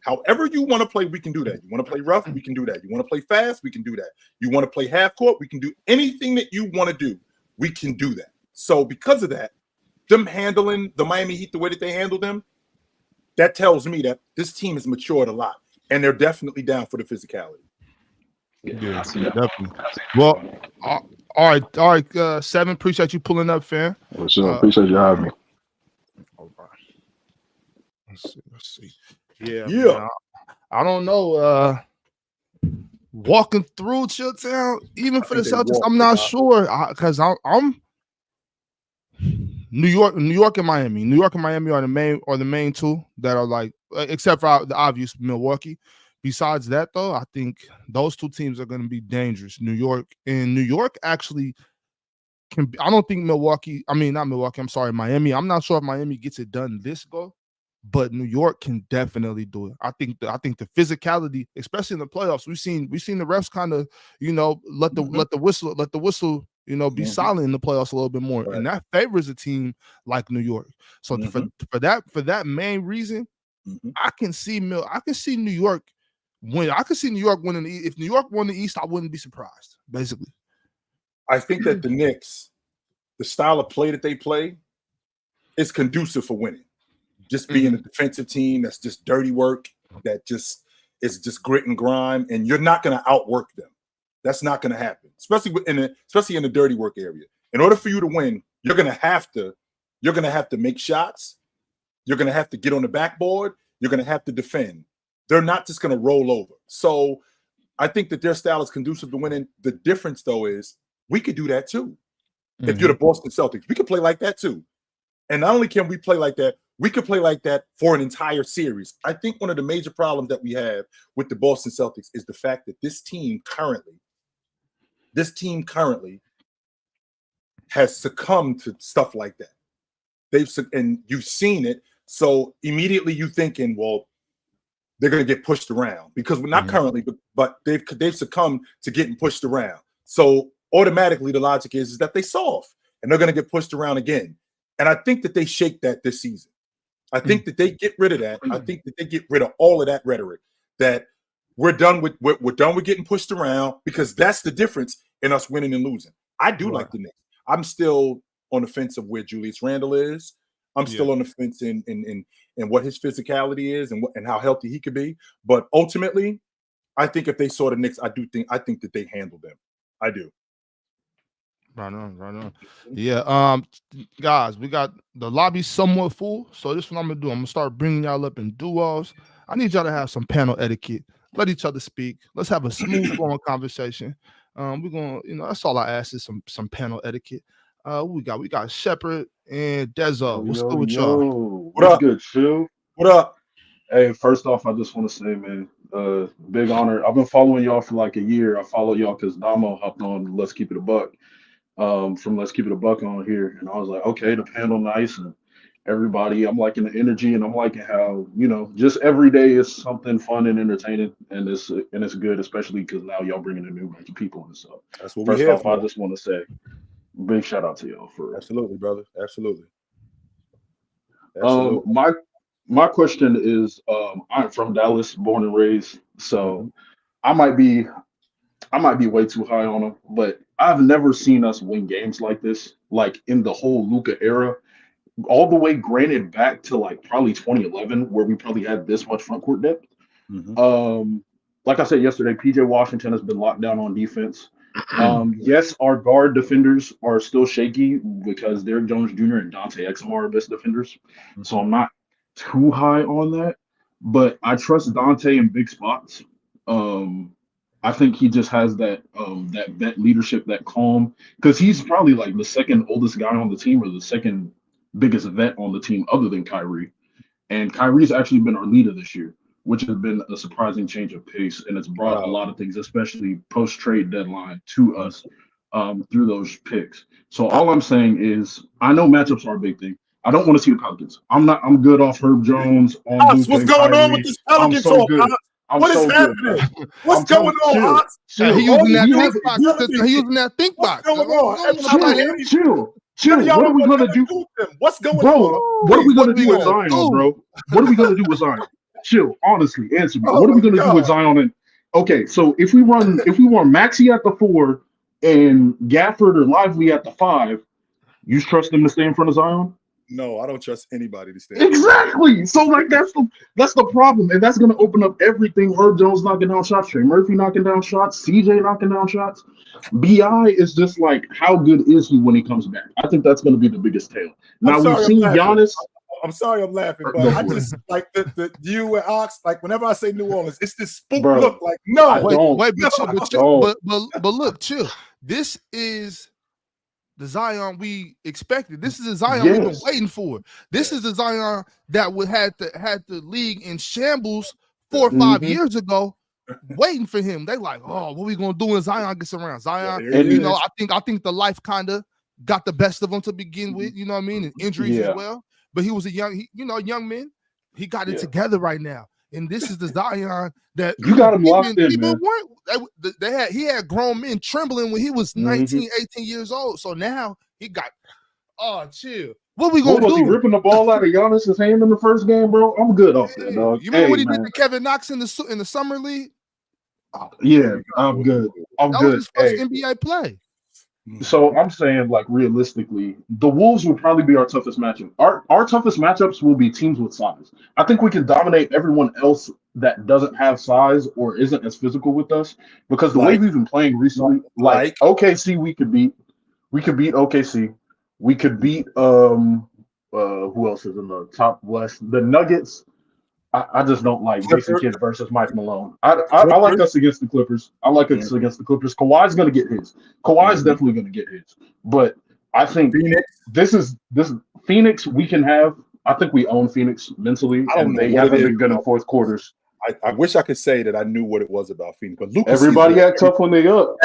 However you want to play, we can do that. You want to play rough, we can do that. You want to play fast, we can do that. You want to play half court, we can do anything that you want to do. We can do that. So because of that, them handling the Miami Heat the way that they handle them, that tells me that this team has matured a lot, and they're definitely down for the physicality. Yeah, definitely. Well, all right, Seven. Appreciate you pulling up, fam. Well, sure. Appreciate you having me. All right. Let's see. Yeah. Man, I don't know. Walking through ChillTown, even for the Celtics, I'm not sure because I'm New York and Miami. New York and Miami are the main two that are like, except for the obvious Milwaukee. Besides that, though, I think those two teams are going to be dangerous. New York actually I don't think Miami. I'm not sure if Miami gets it done this go, but New York can definitely do it. I think the physicality, especially in the playoffs, we've seen the refs kind of, let the whistle, be silent in the playoffs a little bit more, and that favors a team like New York. So for that main reason, I can see New York win. I can see New York winning. If New York won the East, I wouldn't be surprised. Basically, I think that the Knicks, the style of play that they play, is conducive for winning. Just being a defensive team that's just dirty work, that just is just grit and grime, and you're not going to outwork them. That's not going to happen, especially in the dirty work area. In order for you to win, you're going to have to make shots. You're going to have to get on the backboard. You're going to have to defend. They're not just going to roll over. So I think that their style is conducive to winning. The difference, though, is we could do that too. If you're the Boston Celtics, we could play like that too. And not only can we play like that, we could play like that for an entire series. I think one of the major problems that we have with the Boston Celtics is the fact that this team currently has succumbed to stuff like that. And you've seen it. So immediately you thinking, well, they're going to get pushed around because we're not currently, but they've succumbed to getting pushed around. So automatically the logic is that they soft and they're going to get pushed around again. And I think that they shake that this season. I think that they get rid of that. I think that they get rid of all of that rhetoric that we're done with getting pushed around, because that's the difference in us winning and losing. I do like the Knicks. I'm still on the fence of where Julius Randle is. I'm still on the fence in what his physicality is and how healthy he could be. But ultimately, I think if they saw the Knicks, I think that they handled them. I do. Right on. Yeah, guys, we got the lobby somewhat full. So this is what I'm gonna do. I'm gonna start bringing y'all up in duos. I need y'all to have some panel etiquette. Let each other speak. Let's have a smooth flowing conversation. We're gonna, that's all I ask is some panel etiquette. We got Shepard and Dezo. What's good with y'all? What up? Good, Chill. What up? Hey, first off, I just want to say, man, big honor. I've been following y'all for like a year. I followed y'all because Damo hopped on Let's Keep It a Buck. From Let's Keep It a Buck on here, and I was like, okay, the panel nice, and everybody, I'm liking the energy, and I'm liking how, just every day is something fun and entertaining, and it's good, especially because now y'all bringing a new bunch of people and stuff. That's what first we have. Off, I just want to say big shout out to y'all for absolutely, brother, absolutely. My question is, I'm from Dallas, born and raised, so I might be way too high on them, but I've never seen us win games like this, like in the whole Luka era, all the way granted back to like probably 2011, where we probably had this much front court depth. Like I said yesterday, PJ Washington has been locked down on defense. Yes, our guard defenders are still shaky because Derrick Jones Jr. and Dante Exum are our best defenders. So I'm not too high on that, but I trust Dante in big spots. I think he just has that vet leadership, that calm, because he's probably like the second oldest guy on the team or the second biggest vet on the team other than Kyrie. And Kyrie's actually been our leader this year, which has been a surprising change of pace, and it's brought a lot of things, especially post-trade deadline, to us through those picks. So all I'm saying is, I know matchups are a big thing. I don't want to see the Pelicans. I'm good off Herb Jones. What's going on with this Pelican talk? What is happening? What's going on? He using that think box. What's going on? Chill. What are we gonna do? What's going on? What are we gonna do with Zion, bro? What are we gonna do with Zion? Chill. Honestly, answer me. What are we gonna do with Zion? And okay, so if we run Maxey at the 4 and Gafford or Lively at the 5, you trust them to stay in front of Zion? No, I don't trust anybody to stay. Exactly. So like that's the problem, and that's gonna open up everything. Herb Jones knocking down shots, Trey Murphy knocking down shots, CJ knocking down shots. BI is just like, how good is he when he comes back? I think that's gonna be the biggest tale. Now we've seen Giannis. I'm sorry I'm laughing, but I just like the you and Ox, like whenever I say New Orleans, it's this spook look like but look, chill. This is the Zion we expected. This is the Zion we've been waiting for. This is the Zion that would had the league in shambles 4 or 5 years ago, waiting for him. They like, oh, what we gonna do when Zion gets around? Zion, I think the life kind of got the best of him to begin with. You know what I mean? And injuries as well. But he was a young man. He got it together right now. And this is the Zion that you got him locked in, man. He had grown men trembling when he was 19, 18 years old. So now he got, chill. What we gonna do? Was he ripping the ball out of Giannis's hand in the first game, bro? I'm good off that, dog. You remember what he did to Kevin Knox in the summer league? Yeah, I'm good. That was his first NBA play. So I'm saying, like, realistically, the Wolves will probably be our toughest matchup. Our toughest matchups will be teams with size. I think we can dominate everyone else that doesn't have size or isn't as physical with us, because the way we've been playing recently, like OKC, we could beat OKC. We could beat who else is in the top West? The Nuggets. I just don't like Jason Kidd versus Mike Malone. I like us against the Clippers. I like us against the Clippers. Kawhi's going to get his. Kawhi's definitely going to get his. But I think this is Phoenix. We can have. I think we own Phoenix mentally, and they haven't been good in fourth quarters. I wish I could say that I knew what it was about Phoenix, but Lucas. Everybody act tough when they up.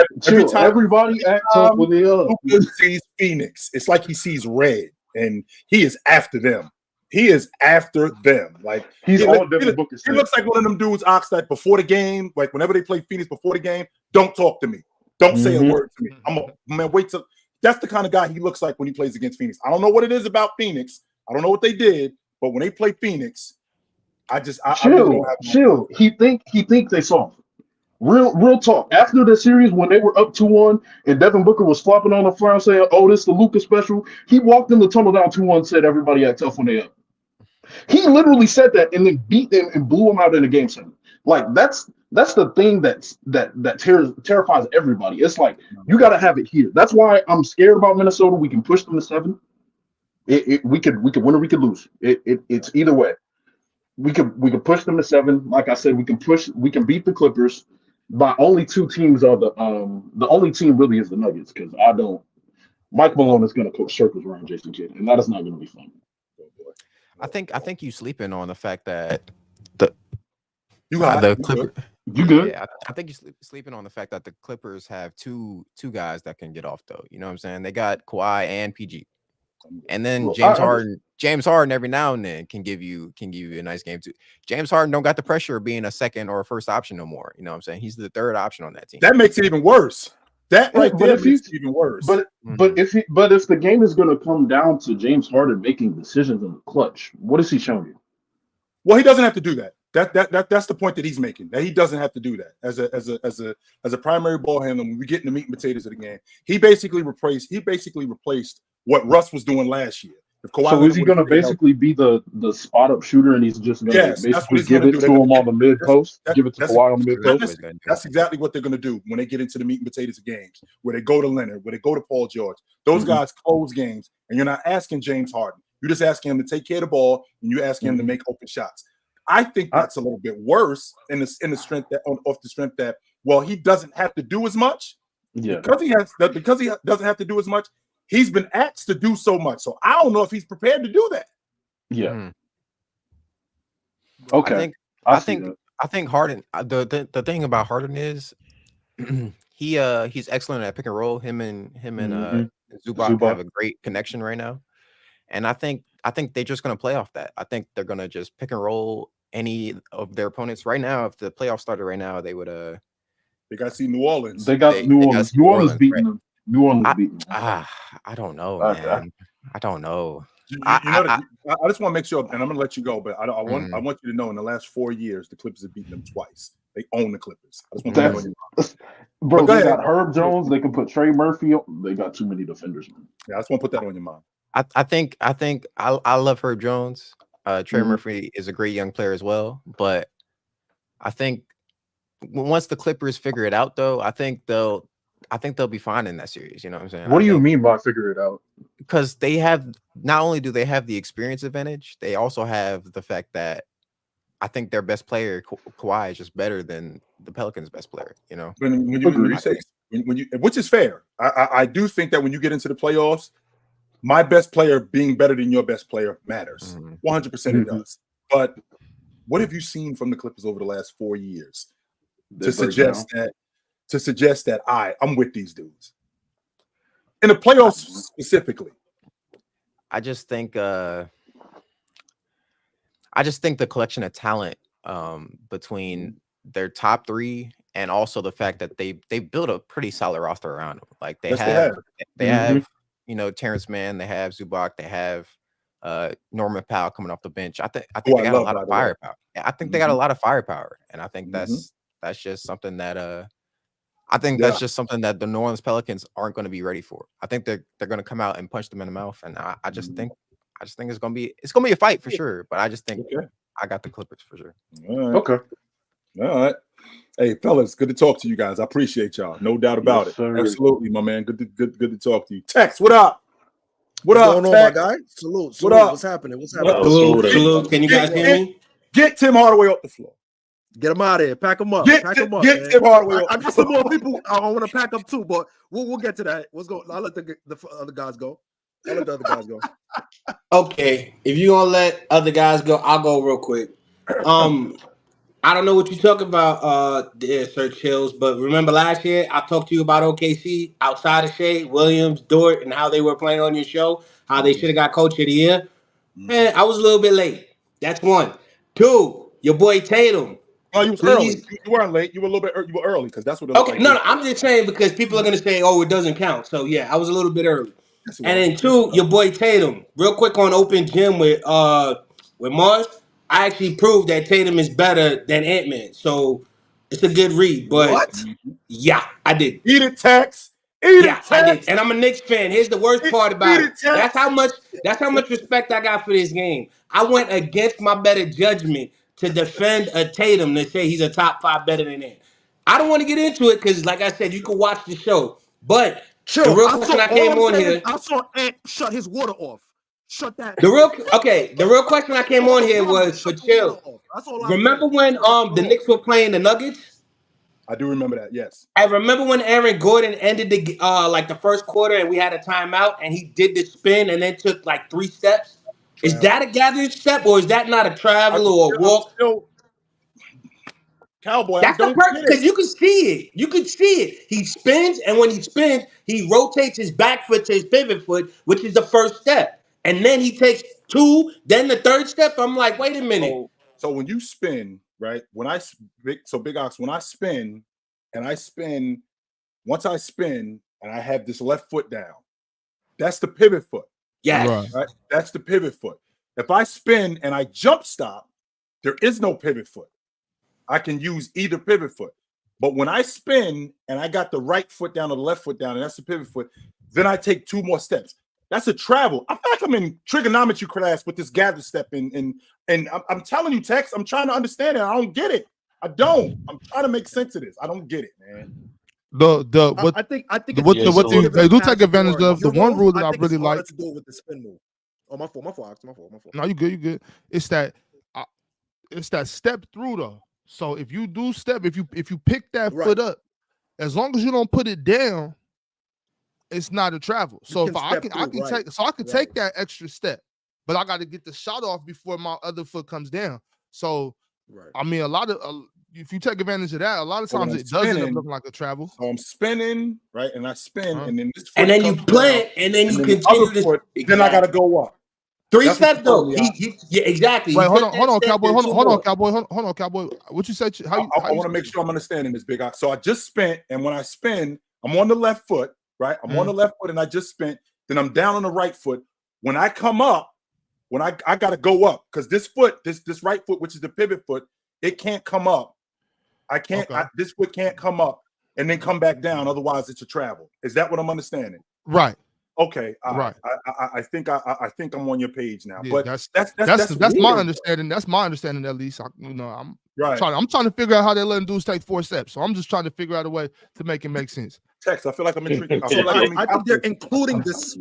Everybody act tough when they up. Lucas sees Phoenix. It's like he sees red, and he is after them. He is after them. Like he looks like one of them dudes, Ox, that before the game, like whenever they play Phoenix before the game, don't talk to me. Don't say a word to me. Wait till. That's the kind of guy he looks like when he plays against Phoenix. I don't know what it is about Phoenix. I don't know what they did, but when they play Phoenix, chill. He think they soft. Real talk. After the series, when they were up 2-1 and Devin Booker was flopping on the floor saying, "Oh, this is the Lucas special," he walked in the tunnel down 2-1, said, "Everybody act tough when they up." He literally said that and then beat them and blew them out in the game center. Like that's the thing that terrifies everybody. It's like you got to have it here. That's why I'm scared about Minnesota. We can push them to 7. We could win or we could lose. It's either way. We could push them to 7. Like I said, we can beat the Clippers. My only 2 teams are the only team really is the Nuggets, because Mike Malone is going to coach circles around Jason Kidd, and that is not going to be fun. I think you sleeping on the fact that the Clippers. You good? Yeah, I think you sleeping on the fact that the Clippers have two guys that can get off though. You know what I'm saying? They got Kawhi and PG, and then James Harden every now and then can give you a nice game too. James Harden don't got the pressure of being a second or a first option no more. You know what I'm saying? He's the third option on that team. That makes it even worse. That right there makes it even worse. But if the game is going to come down to James Harden making decisions in the clutch, what is he showing you? Well, he doesn't have to do that. That's the point that he's making. That he doesn't have to do that as a primary ball handler. When we get in the meat and potatoes of the game, he basically replaced what Russ was doing last year. So is he going to basically be the spot up shooter, and he's just going to basically give it to him on the mid post? Give it to Kawhi on the mid post? That's exactly what they're going to do when they get into the meat and potatoes of games, where they go to Leonard, where they go to Paul George. Those guys close games, and you're not asking James Harden. You're just asking him to take care of the ball, and you're asking him to make open shots. I think that's a little bit worse in the strength that he doesn't have to do as much. Yeah, because he doesn't have to do as much. He's been asked to do so much, so I don't know if he's prepared to do that. Yeah. Okay. I think Harden. The thing about Harden is he's excellent at pick and roll. Him and Zubac have a great connection right now, and I think they're just going to play off that. I think they're going to just pick and roll any of their opponents right now. If the playoffs started right now, they would They got to see New Orleans. They got New Orleans. New Orleans beating them. New Orleans beating them. I don't know, man. I don't know. I just want to make sure, and I'm going to let you go, but I want you to know in the last 4 years, the Clippers have beaten them twice. They own the Clippers. I just want to know your mind. Bro, they got Herb Jones. They can put Trey Murphy on. They got too many defenders, man. Yeah, I just want to put that on your mind. I think I love Herb Jones. Trey Murphy is a great young player as well, but I think once the Clippers figure it out, though, I think they'll be fine in that series. You know what I'm saying? What do you mean by figure it out? Because they have, not only do they have the experience advantage, they also have the fact that I think their best player, Kawhi, is just better than the Pelicans' best player. You know, which is fair. I do think that when you get into the playoffs, my best player being better than your best player matters. 100% it does. But what have you seen from the Clippers over the last 4 years to suggest that I'm with these dudes in the playoffs specifically? I just think I just think the collection of talent between their top three and also the fact that they built a pretty solid roster around them. Like they have Terrence Mann, they have Zubac, they have Norman Powell coming off the bench. I think they got a lot of firepower. I think they got a lot of firepower, and I think that's just something that that's just something that the New Orleans Pelicans aren't going to be ready for. I think they're going to come out and punch them in the mouth, and I just think it's going to be a fight for sure. But I just think I got the Clippers for sure. All right. All right. Hey, fellas, good to talk to you guys. I appreciate y'all. No doubt about it. Sir. Absolutely, my man. Good to talk to you. Tex, what up? What's up, going on, my guy? Salute. What up? What's happening? Salute. Can you guys hear me? Get Tim Hardaway off the floor. Get him out of here. Pack him up. Get Tim Hardaway. I got some more people I want to pack up too, but we'll get to that. I'll let the other guys go. Okay. If you're gonna let other guys go, I'll go real quick. I don't know what you're talking about, Sir Chills, but remember last year I talked to you about OKC outside of Shea, Williams, Dort, and how they were playing on your show, how they should have got Coach of the Year. Man, I was a little bit late. That's one. Two, your boy Tatum. Oh, you was early. You weren't late. You were a little bit. You were early because that's what. Okay, no, I'm just saying because people are gonna say, "Oh, it doesn't count." So yeah, I was a little bit early. And then two, your boy Tatum. Real quick on Open Gym with Mars. I actually proved that Tatum is better than Ant-Man. So it's a good read. But what? Yeah, I did. Eat it, Tex. I did. And I'm a Knicks fan. Here's the worst part about it. That's how much respect I got for this game. I went against my better judgment to defend a Tatum to say he's a top 5 better than Ant. I don't want to get into it because, like I said, you can watch the show. But the real question I came on here. I saw Ant shut his water off. Shut that. The real question I came on here was for Chill. Remember when the Knicks were playing the Nuggets? I do remember that. Yes. I remember when Aaron Gordon ended the first quarter and we had a timeout and he did the spin and then took like 3 steps. Is that a gathering step or is that not a travel or a walk? Cowboy, that's the part because you can see it. You can see it. He spins, and when he spins, he rotates his back foot to his pivot foot, which is the first step. And then he takes 2, then the third step. I'm like, wait a minute. So when you spin, right? Big Ox, when I spin, once I spin and I have this left foot down, that's the pivot foot. Yeah. Right? That's the pivot foot. If I spin and I jump stop, there is no pivot foot. I can use either pivot foot. But when I spin and I got the right foot down or the left foot down, and that's the pivot foot, then I take 2 more steps. That's a travel. I feel like I'm in trigonometry class with this gather step. And I'm telling you, Tex, I'm trying to understand it. I don't get it. I don't. I'm trying to make sense of this. I don't get it, man. I think they do take advantage of the one rule that I really like. To do with the spin move. Oh, my fault. No, you good. It's that step through though. So if you do step, if you pick that foot up, as long as you don't put it down, it's not a travel. So if I can take that extra step, but I got to get the shot off before my other foot comes down. So I mean, if you take advantage of that, a lot of times it doesn't end up looking like a travel. So I'm spinning, right, and I spin, and then this foot and then you plant, and then you continue to. Then I got to go up. 3 steps though. Yeah, exactly. Wait, hold on, Cowboy. Hold on, Cowboy. What you said? I want to make sure I'm understanding this, Big Ox. So I just spent, and when I spin, I'm on the left foot, right? I'm on the left foot, and I just spent. Then I'm down on the right foot. When I come up, when I got to go up because this foot, this right foot, which is the pivot foot, it can't come up. I can't. This foot can't come up and then come back down. Otherwise, it's a travel. Is that what I'm understanding? Right. Okay, right. I think I'm on your page now, yeah, but that's my understanding. That's my understanding at least. I'm trying to figure out how they let them dudes take 4 steps. So I'm just trying to figure out a way to make it make sense. Text. I feel like I'm in. I think they're including this.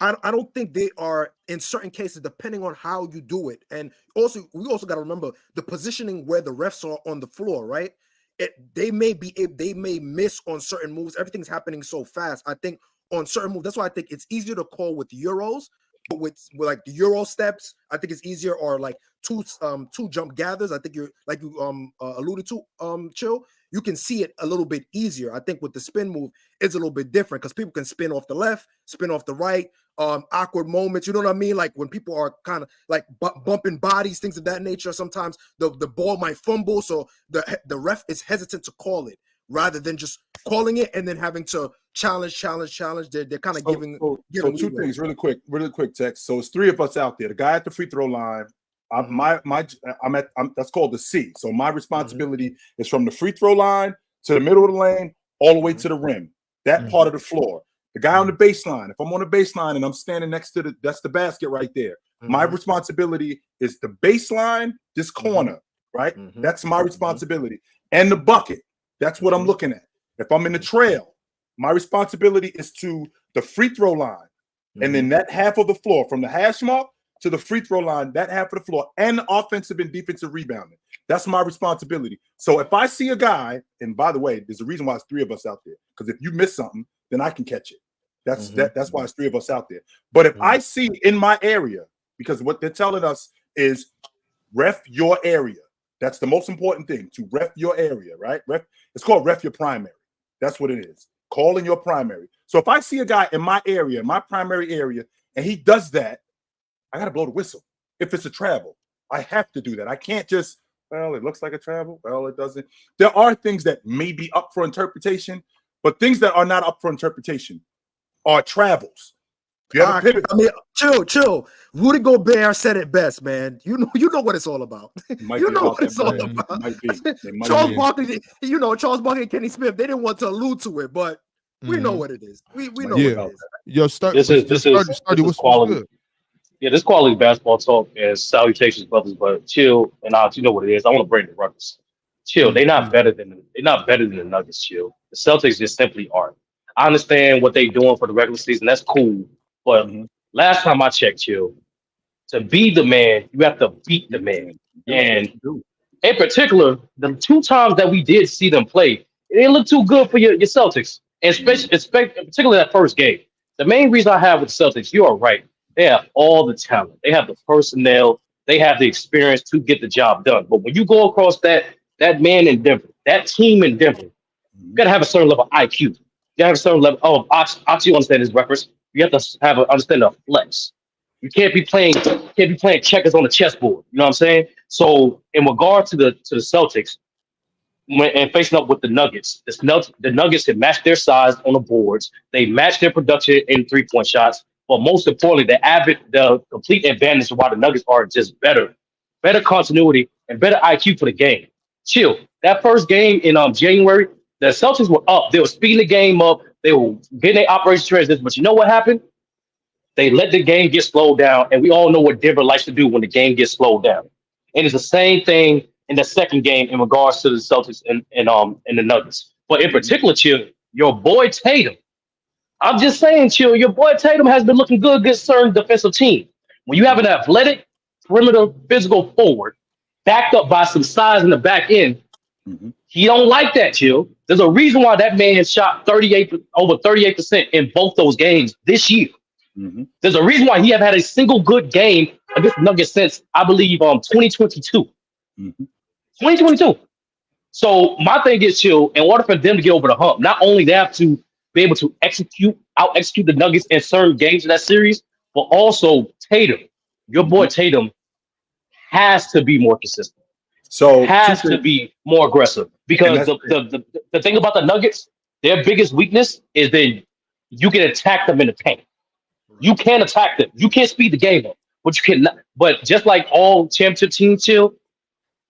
I don't think they are in certain cases, depending on how you do it, and also we also got to remember the positioning where the refs are on the floor, right? They may miss on certain moves. Everything's happening so fast. I think. On certain moves, that's why I think it's easier to call with Euros, but with like the Euro steps, I think it's easier, or like two jump gathers. I think you're like you alluded to, Chill. you can see it a little bit easier. I think with the spin move, it's a little bit different because people can spin off the left, spin off the right, awkward moments. You know what I mean? Like when people are kind of like bumping bodies, things of that nature. Sometimes the ball might fumble, so the ref is hesitant to call it rather than just calling it and then having to challenge. They're kind of giving two things really quick, Tex. So it's three of us out there. The guy at the free throw line. That's called the C. So my responsibility is from the free throw line to the middle of the lane, all the way to the rim. That part of the floor. The guy on the baseline. If I'm on the baseline and I'm standing next to that's the basket right there. My responsibility is the baseline, this corner, right? That's my responsibility. And the bucket. That's what I'm looking at. If I'm in the trail, my responsibility is to the free throw line. And then that half of the floor from the hash mark to the free throw line, that half of the floor, and offensive and defensive rebounding. That's my responsibility. So if I see a guy, and by the way, there's a reason why it's three of us out there, because if you miss something, then I can catch it. That's why it's three of us out there. But if I see in my area, because what they're telling us is ref your area. That's the most important thing, to ref your area, right? It's called ref your primary. That's what it is. Calling your primary. So if I see a guy in my area, my primary area, and he does that, I got to blow the whistle. If it's a travel, I have to do that. I can't just, well, it looks like a travel. Well, it doesn't. There are things that may be up for interpretation, but things that are not up for interpretation are travels. You have a pivot. I mean, chill. Rudy Gobert said it best, man. You know what it's all about. You know what it's all about. Charles Barkley, Charles Barkley and Kenny Smith, they didn't want to allude to it, but we know what it is. We know what it is. Yo, this is quality. Yeah, this quality basketball talk is salutations, brothers. But chill, and you know what it is. I want to bring the Ruckers. Chill. They're not better than the Nuggets. Chill. The Celtics just simply aren't. I understand what they're doing for the regular season. That's cool. But last time I checked, chill, to be the man, you have to beat the man. And in particular, the two times that we did see them play, it didn't look too good for your Celtics, and particularly that first game. The main reason I have with the Celtics, you are right. They have all the talent. They have the personnel. They have the experience to get the job done. But when you go across that man in Denver, that team in Denver, you got to have a certain level of IQ. You got to have a certain level of Oxy understand his reference. You have to have an understanding of flex. You can't be playing checkers on the chessboard. You know what I'm saying? So in regard to the Celtics, and facing up with the Nuggets, the Nuggets have matched their size on the boards. They matched their production in 3-point shots. But most importantly, the complete advantage of why the Nuggets are just better continuity and better IQ for the game. Chill. That first game in January, the Celtics were up. They were speeding the game up. They were getting their operation transition. But you know what happened? They let the game get slowed down. And we all know what Denver likes to do when the game gets slowed down. And it's the same thing in the second game in regards to the Celtics and the Nuggets. But in particular, Chill, your boy Tatum. I'm just saying, Chill, your boy Tatum has been looking good against certain defensive team. When you have an athletic, perimeter, physical forward, backed up by some size in the back end, he don't like that, Chill. There's a reason why that man has shot over 38% in both those games this year. There's a reason why he have had a single good game against the Nuggets since, I believe, 2022. 2022. So my thing is, Chill, in order for them to get over the hump, not only they have to be able to out execute the Nuggets in certain games in that series, but also Tatum, your boy Tatum, has to be more consistent. So has to be more aggressive, because the thing about the Nuggets, their biggest weakness is that you can attack them in the paint. You can attack them. You can't speed the game up, but you cannot. But just like all championship teams, Chill,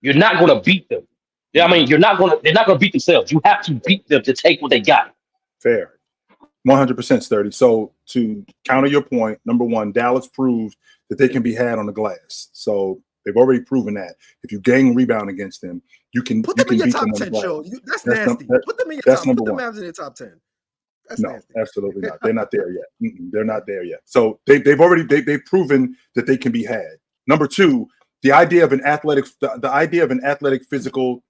you're not going to beat them. I mean, they're not going to beat themselves. You have to beat them to take what they got. Fair. 100% sturdy. So to counter your point, number one, Dallas proved that they can be had on the glass. So they've already proven that. If you gang rebound against them, you can put them in your top 10, Joe. That's nasty. Put them in your top 10. Put the Mavs in your top 10. That's nasty. Absolutely not. They're not there yet. They're not there yet. So they've proven that they can be had. Number two, the idea of an athletic physical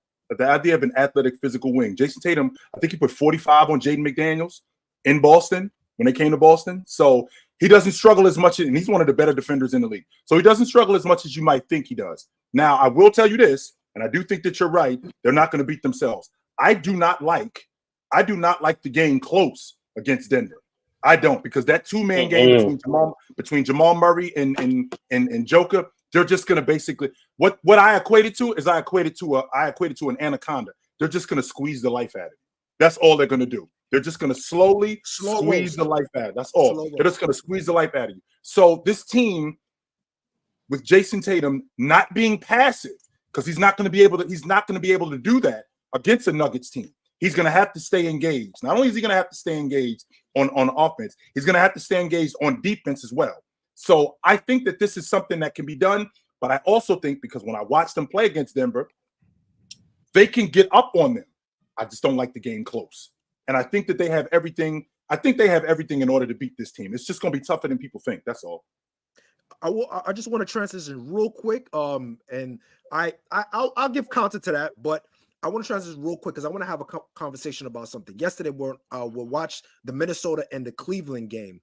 wing. Jason Tatum, I think he put 45 on Jaden McDaniels in Boston when they came to Boston. So he doesn't struggle as much, and he's one of the better defenders in the league. So he doesn't struggle as much as you might think he does. Now, I will tell you this, and I do think that you're right. They're not going to beat themselves. I do not like the game close against Denver. I don't, because that 2-man game between Jamal Murray and Joker, they're just gonna basically what I equated to an anaconda. They're just gonna squeeze the life out of you. That's all they're gonna do. They're just gonna slowly squeeze the life out. That's all. They're just gonna squeeze the life out of you. So this team with Jason Tatum not being passive, because he's not gonna be able to do that against a Nuggets team. He's going to have to stay engaged. Not only is he going to have to stay engaged on offense, he's going to have to stay engaged on defense as well. So I think that this is something that can be done, but I also think, because when I watched them play against Denver, they can get up on them. I just don't like the game close. And I think that they have everything. I think they have everything in order to beat this team. It's just going to be tougher than people think. That's all. I just want to transition real quick. And I'll give counter to that, but I want to transition real quick because I want to have a conversation about something. Yesterday, we'll watch the Minnesota and the Cleveland game.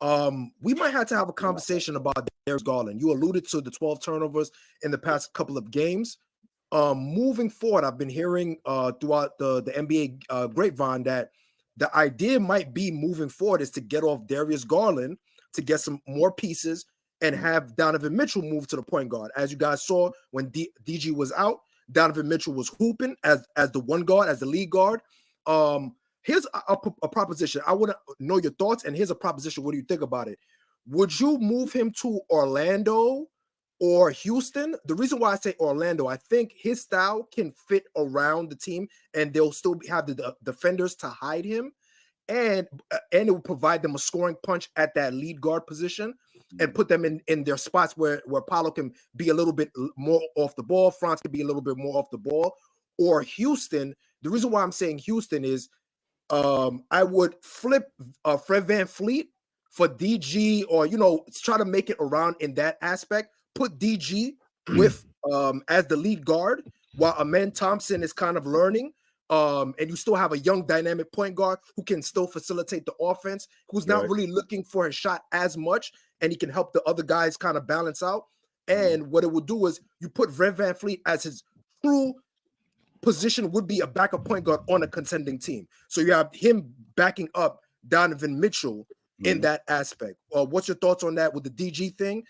We might have to have a conversation about Darius Garland. You alluded to the 12 turnovers in the past couple of games. Moving forward, I've been hearing throughout the NBA grapevine that the idea might be moving forward is to get off Darius Garland to get some more pieces and have Donovan Mitchell move to the point guard. As you guys saw when DG was out, Donovan Mitchell was hooping as the one guard, as the lead guard. Here's a proposition. I want to know your thoughts, and here's a proposition. What do you think about it? Would you move him to Orlando or Houston? The reason why I say Orlando, I think his style can fit around the team, and they'll still have the defenders to hide him, and it will provide them a scoring punch at that lead guard position and put them in their spots where Paolo can be a little bit more off the ball, Franz can be a little bit more off the ball. Or Houston, the reason why I'm saying Houston is I would flip Fred VanVleet for DG, or, try to make it around in that aspect. Put DG with as the lead guard while Amen Thompson is kind of learning. And you still have a young dynamic point guard who can still facilitate the offense, who's not really looking for his shot as much, and he can help the other guys kind of balance out. And what it would do is you put Fred VanVleet as his true position would be a backup point guard on a contending team. So you have him backing up Donovan Mitchell in that aspect. What's your thoughts on that with the DG thing,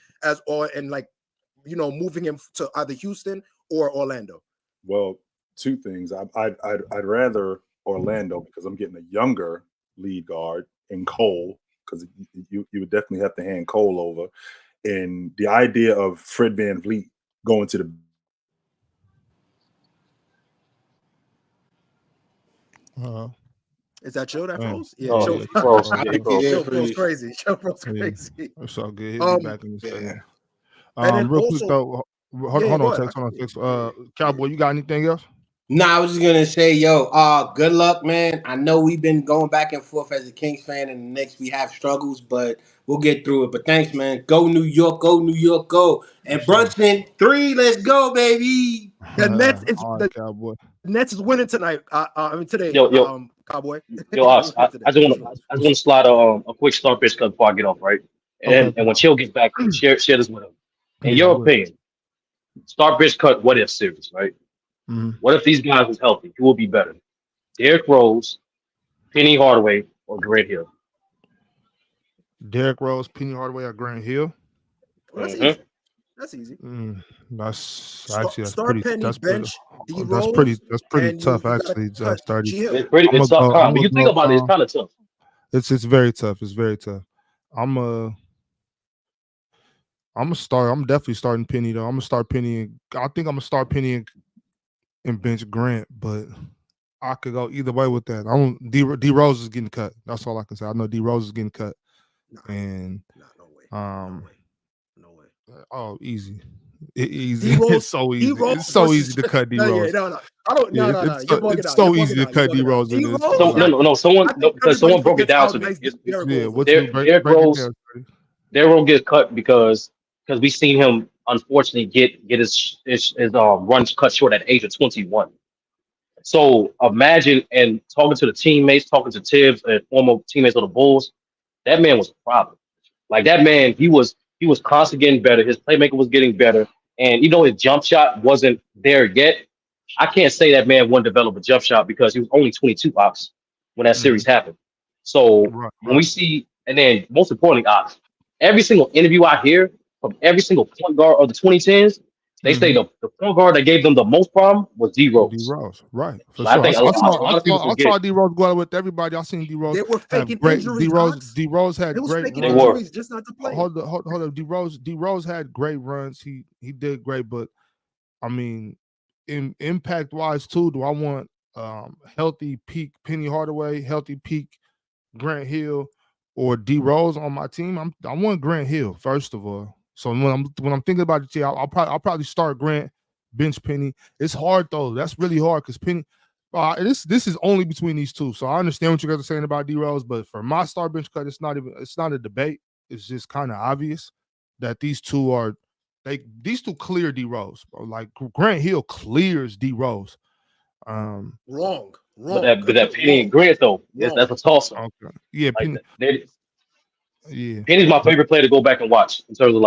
moving him to either Houston or Orlando? Well, two things. I'd rather Orlando because I'm getting a younger lead guard in Cole, because you would definitely have to hand Cole over. And the idea of Fred VanVleet going to the is that Chill that froze? Yeah, Chill froze. Chill froze crazy. Chill froze crazy. It's all good. He'll be back in a second. Real quick though, hold on. Cowboy, you got anything else? Nah, I was just gonna say, good luck, man. I know we've been going back and forth as a Kings fan, and the Knicks we have struggles, but we'll get through it. But thanks, man. Go New York, go New York, go. And Brunson 3, let's go, baby. The Nets is Cowboy. Nets is winning tonight. Today. Cowboy. I just want to slide a quick start pitch cut before I get off, right? And when Chill gets back, share this with him. In your opinion, start pitch cut what if series, right? Mm-hmm. What if these guys was healthy? Who will be better? Derrick Rose, Penny Hardaway, or Grant Hill? Derrick Rose, Penny Hardaway, or Grant Hill? Well, that's easy. That's easy. That's pretty. Penny, that's bench. That's pretty tough, actually. It's tough, but you think about it, it's kind of tough. It's very tough. It's very tough. I'm definitely starting Penny though. I'm gonna start Penny. I think I'm gonna start Penny and bench Grant, but I could go either way with that. D Rose is getting cut. That's all I can say. I know D Rose is getting cut, no way. Oh, easy. Easy. It's so easy. It's so easy to cut D Rose. It's so easy to cut D Rose. Someone broke it down to me. Derrick Rose gets cut because we seen him unfortunately get his run cut short at the age of 21. So imagine, and talking to the teammates, talking to Tibbs and former teammates of the Bulls, that man was a problem. Like that man, he was constantly getting better. His playmaker was getting better, and his jump shot wasn't there yet. I can't say that man wouldn't develop a jump shot because he was only 22 Ox when that series happened. So when we see, and then most importantly, Ox, every single interview I hear from every single point guard of the 2010s, they say the point guard that gave them the most problem was D Rose. D Rose, right? For So sure. I think a lot of people forget. I saw D Rose go out with everybody. I seen D Rose. They were faking great injuries. D Rose had they was great faking runs. injuries just not to play. Hold up. D Rose had great runs. He did great, but I mean, in impact wise too, do I want healthy peak Penny Hardaway, healthy peak Grant Hill, or D Rose on my team? I want Grant Hill first of all. So when I'm thinking about it, I'll probably start Grant, bench Penny. It's hard though. That's really hard because Penny. This is only between these two. So I understand what you guys are saying about D Rose, but for my start bench cut, it's not a debate. It's just kind of obvious that these two clear D Rose. Like Grant Hill clears D Rose. Wrong. But that Penny and Grant though, that's a toss up. Okay. Yeah, like Penny. Penny's my favorite player to go back and watch in terms of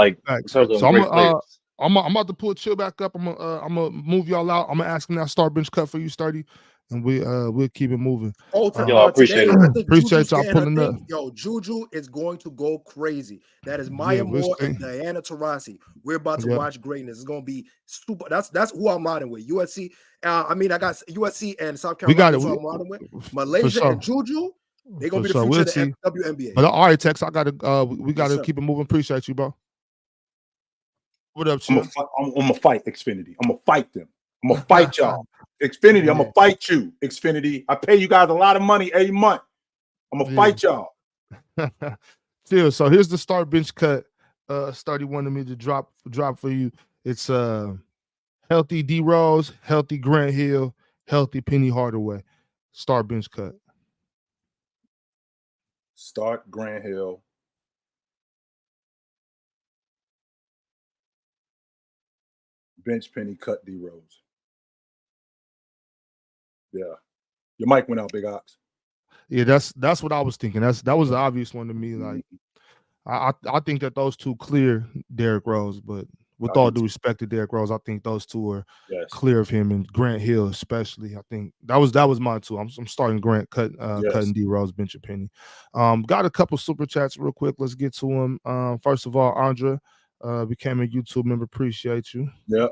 so great players. I'm about to pull Chill back up. I'm gonna move y'all out. I'm gonna ask him that start bench cut for you, Sturdy, and we'll keep it moving. I appreciate it. Appreciate y'all pulling up. Yo, Juju is going to go crazy. That is Maya Moore and Diana Taurasi. We're about to watch greatness. It's gonna be super. That's who I'm riding with. USC. I got USC and South Carolina. We got it. I'm riding with Malaysia and Juju. They're gonna be the future of the WNBA. But all right, Tex, we gotta keep it moving. Appreciate you, bro. What up, Chill? I'm gonna fight Xfinity. I'm gonna fight them. I'm gonna fight y'all. Xfinity, I'm gonna fight you. Xfinity, I pay you guys a lot of money every month. I'm gonna fight y'all. Chill. So here's the start bench cut. Sturdy wanted me to drop for you. It's healthy D Rose, healthy Grant Hill, healthy Penny Hardaway. Start bench cut. Start Grant Hill. Bench Penny, cut D Rose. Yeah. Your mic went out, Big Ox. Yeah, that's what I was thinking. That was the obvious one to me. Like I think that those two clear Derrick Rose, but with all due respect to Derrick Rose, I think those two are clear of him, and Grant Hill especially. I think that was mine too. I'm starting Grant, cutting D Rose, bench of Penny. Got a couple super chats real quick. Let's get to them. First of all, Andra became a YouTube member. Appreciate you. Yep.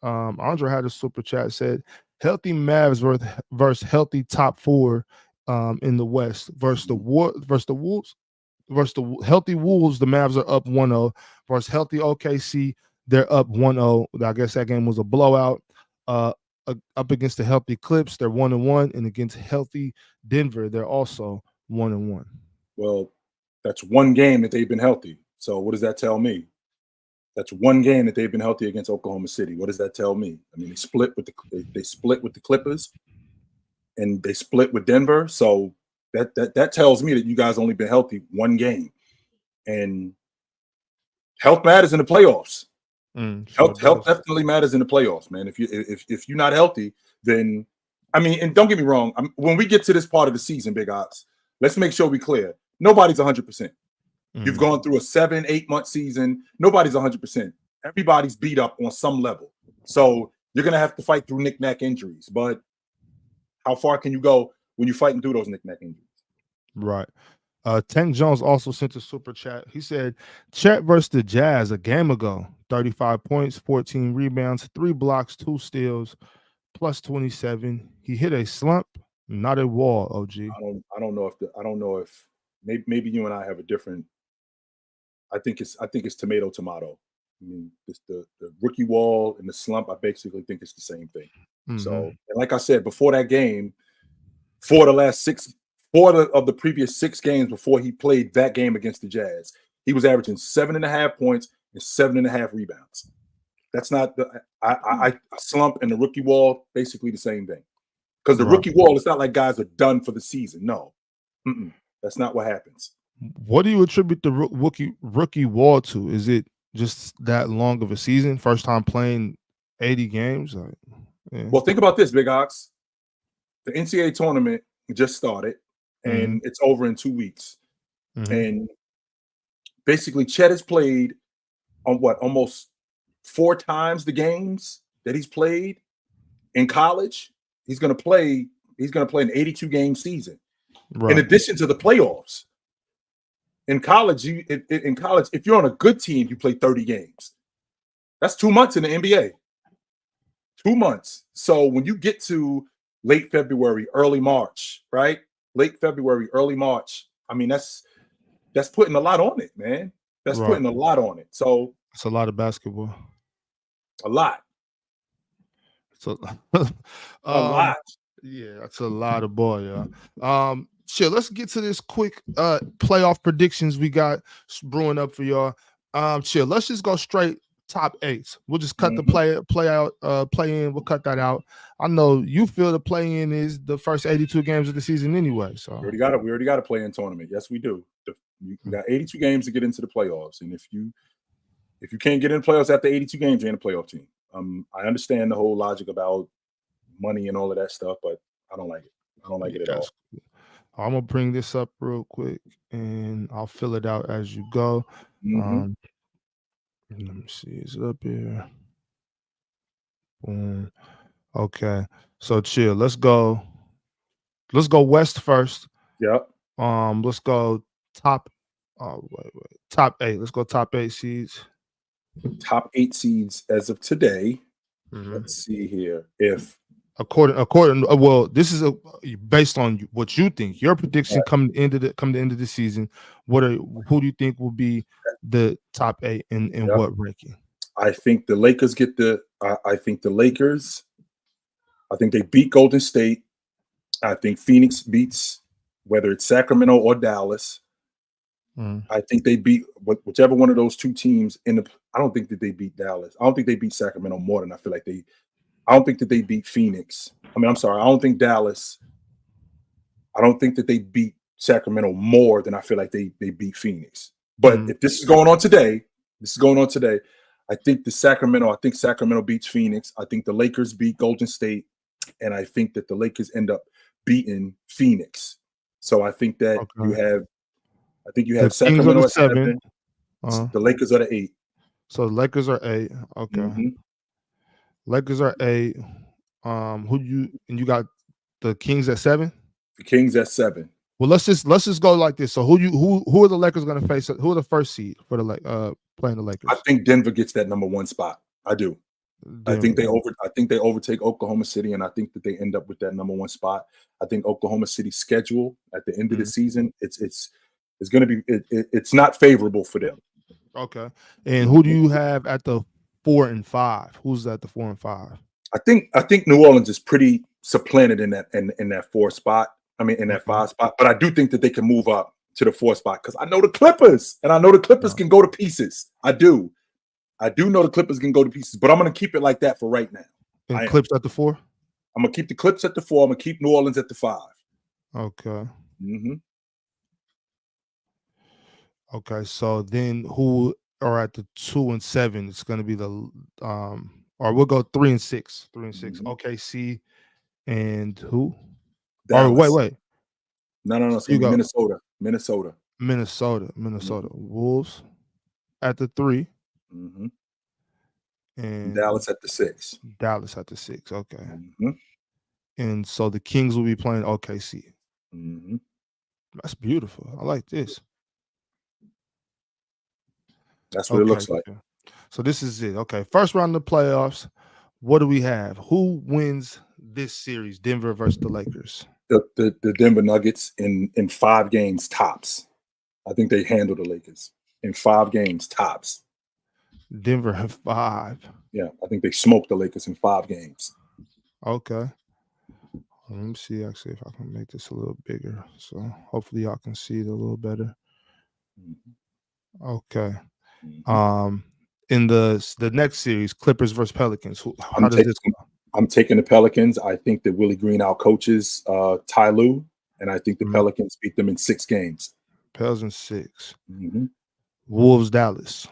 Andra had a super chat, said healthy Mavs versus healthy top four in the West versus the Wolves. Versus the healthy Wolves, the Mavs are up 1-0. Versus healthy OKC, they're up 1-0. I guess that game was a blowout. Up against the healthy Clips, they're 1-1, and against healthy Denver, they're also 1-1. Well, that's one game that they've been healthy. So what does that tell me? That's one game that they've been healthy against Oklahoma City. What does that tell me? I mean, they split with the Clippers, and they split with Denver. So that tells me that you guys only been healthy one game, and health matters in the playoffs. Health definitely matters in the playoffs, man. If you're not healthy, then I mean, and don't get me wrong, when we get to this part of the season, Big Ox, let's make sure we clear. Nobody's 100%. You've gone through a 7-8 month season. Nobody's 100%. Everybody's beat up on some level. So you're gonna have to fight through knick-knack injuries. But how far can you go when you're fighting through those knick-knack injuries? Right. Tank Jones also sent a super chat. He said, Chet versus the Jazz a game ago. 35 points, 14 rebounds, 3 blocks, 2 steals, plus 27. He hit a slump, not a wall, OG. I don't know if maybe you and I have a different. I think it's tomato. I mean, it's the rookie wall and the slump. I basically think it's the same thing. So, and like I said before that game, for the previous 6 games before he played that game against the Jazz, he was averaging 7.5 points and 7.5 rebounds. That's not the I slump and the rookie wall, basically the same thing. Because the rookie wall, it's not like guys are done for the season. No, that's not what happens. What do you attribute the rookie wall to? Is it just that long of a season? First time playing 80 games? Well, think about this, Big Ox. The NCAA tournament just started, and it's over in 2 weeks. And basically, Chet has played on almost 4 times the games that he's played in college, he's going to play an 82 game season. Right. In addition to the playoffs. In college, if you're on a good team, you play 30 games. That's 2 months in the NBA. 2 months. So when you get to late February, early March, right? Late February, early March. I mean, that's putting a lot on it, man. That's putting a lot on it. So it's a lot of basketball. A lot. So a lot. Yeah, that's a lot of ball, yeah. Sure, let's get to this quick playoff predictions we got brewing up for y'all. Sure, let's just go straight top 8. We'll just cut the play in. We'll cut that out. I know you feel the play in is the first 82 games of the season anyway. So we already got a play in tournament. Yes, we do. You got 82 games to get into the playoffs, and if you can't get in the playoffs after 82 games, you're in a playoff team. I understand the whole logic about money and all of that stuff, but I don't like it. I don't like it at all. I'm gonna bring this up real quick, and I'll fill it out as you go. Let me see. Is it up here? Boom. Okay. So chill. Let's go west first. Yep. Let's go top. Top 8. Let's go top 8 seeds. Top 8 seeds as of today. Let's see here. If according well, this is based on what you think. Your prediction come the end of the season. Who do you think will be the top 8 in what ranking? I think the Lakers get I think the Lakers. I think they beat Golden State. I think Phoenix beats whether it's Sacramento or Dallas. I think they beat whichever one of those two teams I don't think that they beat Dallas. I don't think they beat Sacramento more than I feel like I don't think that they beat Phoenix. I mean, I'm sorry. I don't think that they beat Sacramento more than I feel like they beat Phoenix. But if this is going on today, I think Sacramento beats Phoenix. I think the Lakers beat Golden State. And I think that the Lakers end up beating Phoenix. So I think that you have Sacramento at 7. The Lakers are the 8. So the Lakers are 8. Okay. Lakers are 8. You got the Kings at 7? The Kings at 7. Well, let's just go like this. So who are the Lakers going to face? Who are the first seed for the playing the Lakers? I think Denver gets that number 1 spot. I do. Denver. I think they overtake Oklahoma City, and I think that they end up with that number 1 spot. I think Oklahoma City's schedule at the end of the season, it's going to be it's not favorable for them. Okay. And who do you have at the 4 and 5? Who's at the 4 and 5? I think New Orleans is pretty supplanted in that 4 spot. I mean, in that 5 spot. But I do think that they can move up to the 4 spot because I know the Clippers, and I know the Clippers can go to pieces. I do know the Clippers can go to pieces, but I'm going to keep it like that for right now. And Clips at the 4? I'm going to keep the Clips at the 4. I'm going to keep New Orleans at the 5. Okay. Okay, so then who are at the 2 and 7? It's going to be the or we'll go 3 and 6. 3 and 6. OKC and who? Dallas. Oh, wait. No. So Minnesota. Wolves at the 3. And Dallas at the 6. Okay. And so the Kings will be playing OKC. That's beautiful. I like this. That's what it looks like. So this is it. Okay. First round of the playoffs. What do we have? Who wins this series? Denver versus the Lakers. The Denver Nuggets in 5 games tops. I think they handle the Lakers in 5 games tops. Denver have 5. Yeah, I think they smoked the Lakers in 5 games. Okay. Let me see actually if I can make this a little bigger. So hopefully y'all can see it a little better. Okay. In the next series, Clippers versus Pelicans. How does this go? I'm taking the Pelicans. I think that Willie Green outcoaches Ty Lue, and I think the Pelicans beat them in 6 games. Pelicans in 6. Wolves, Dallas.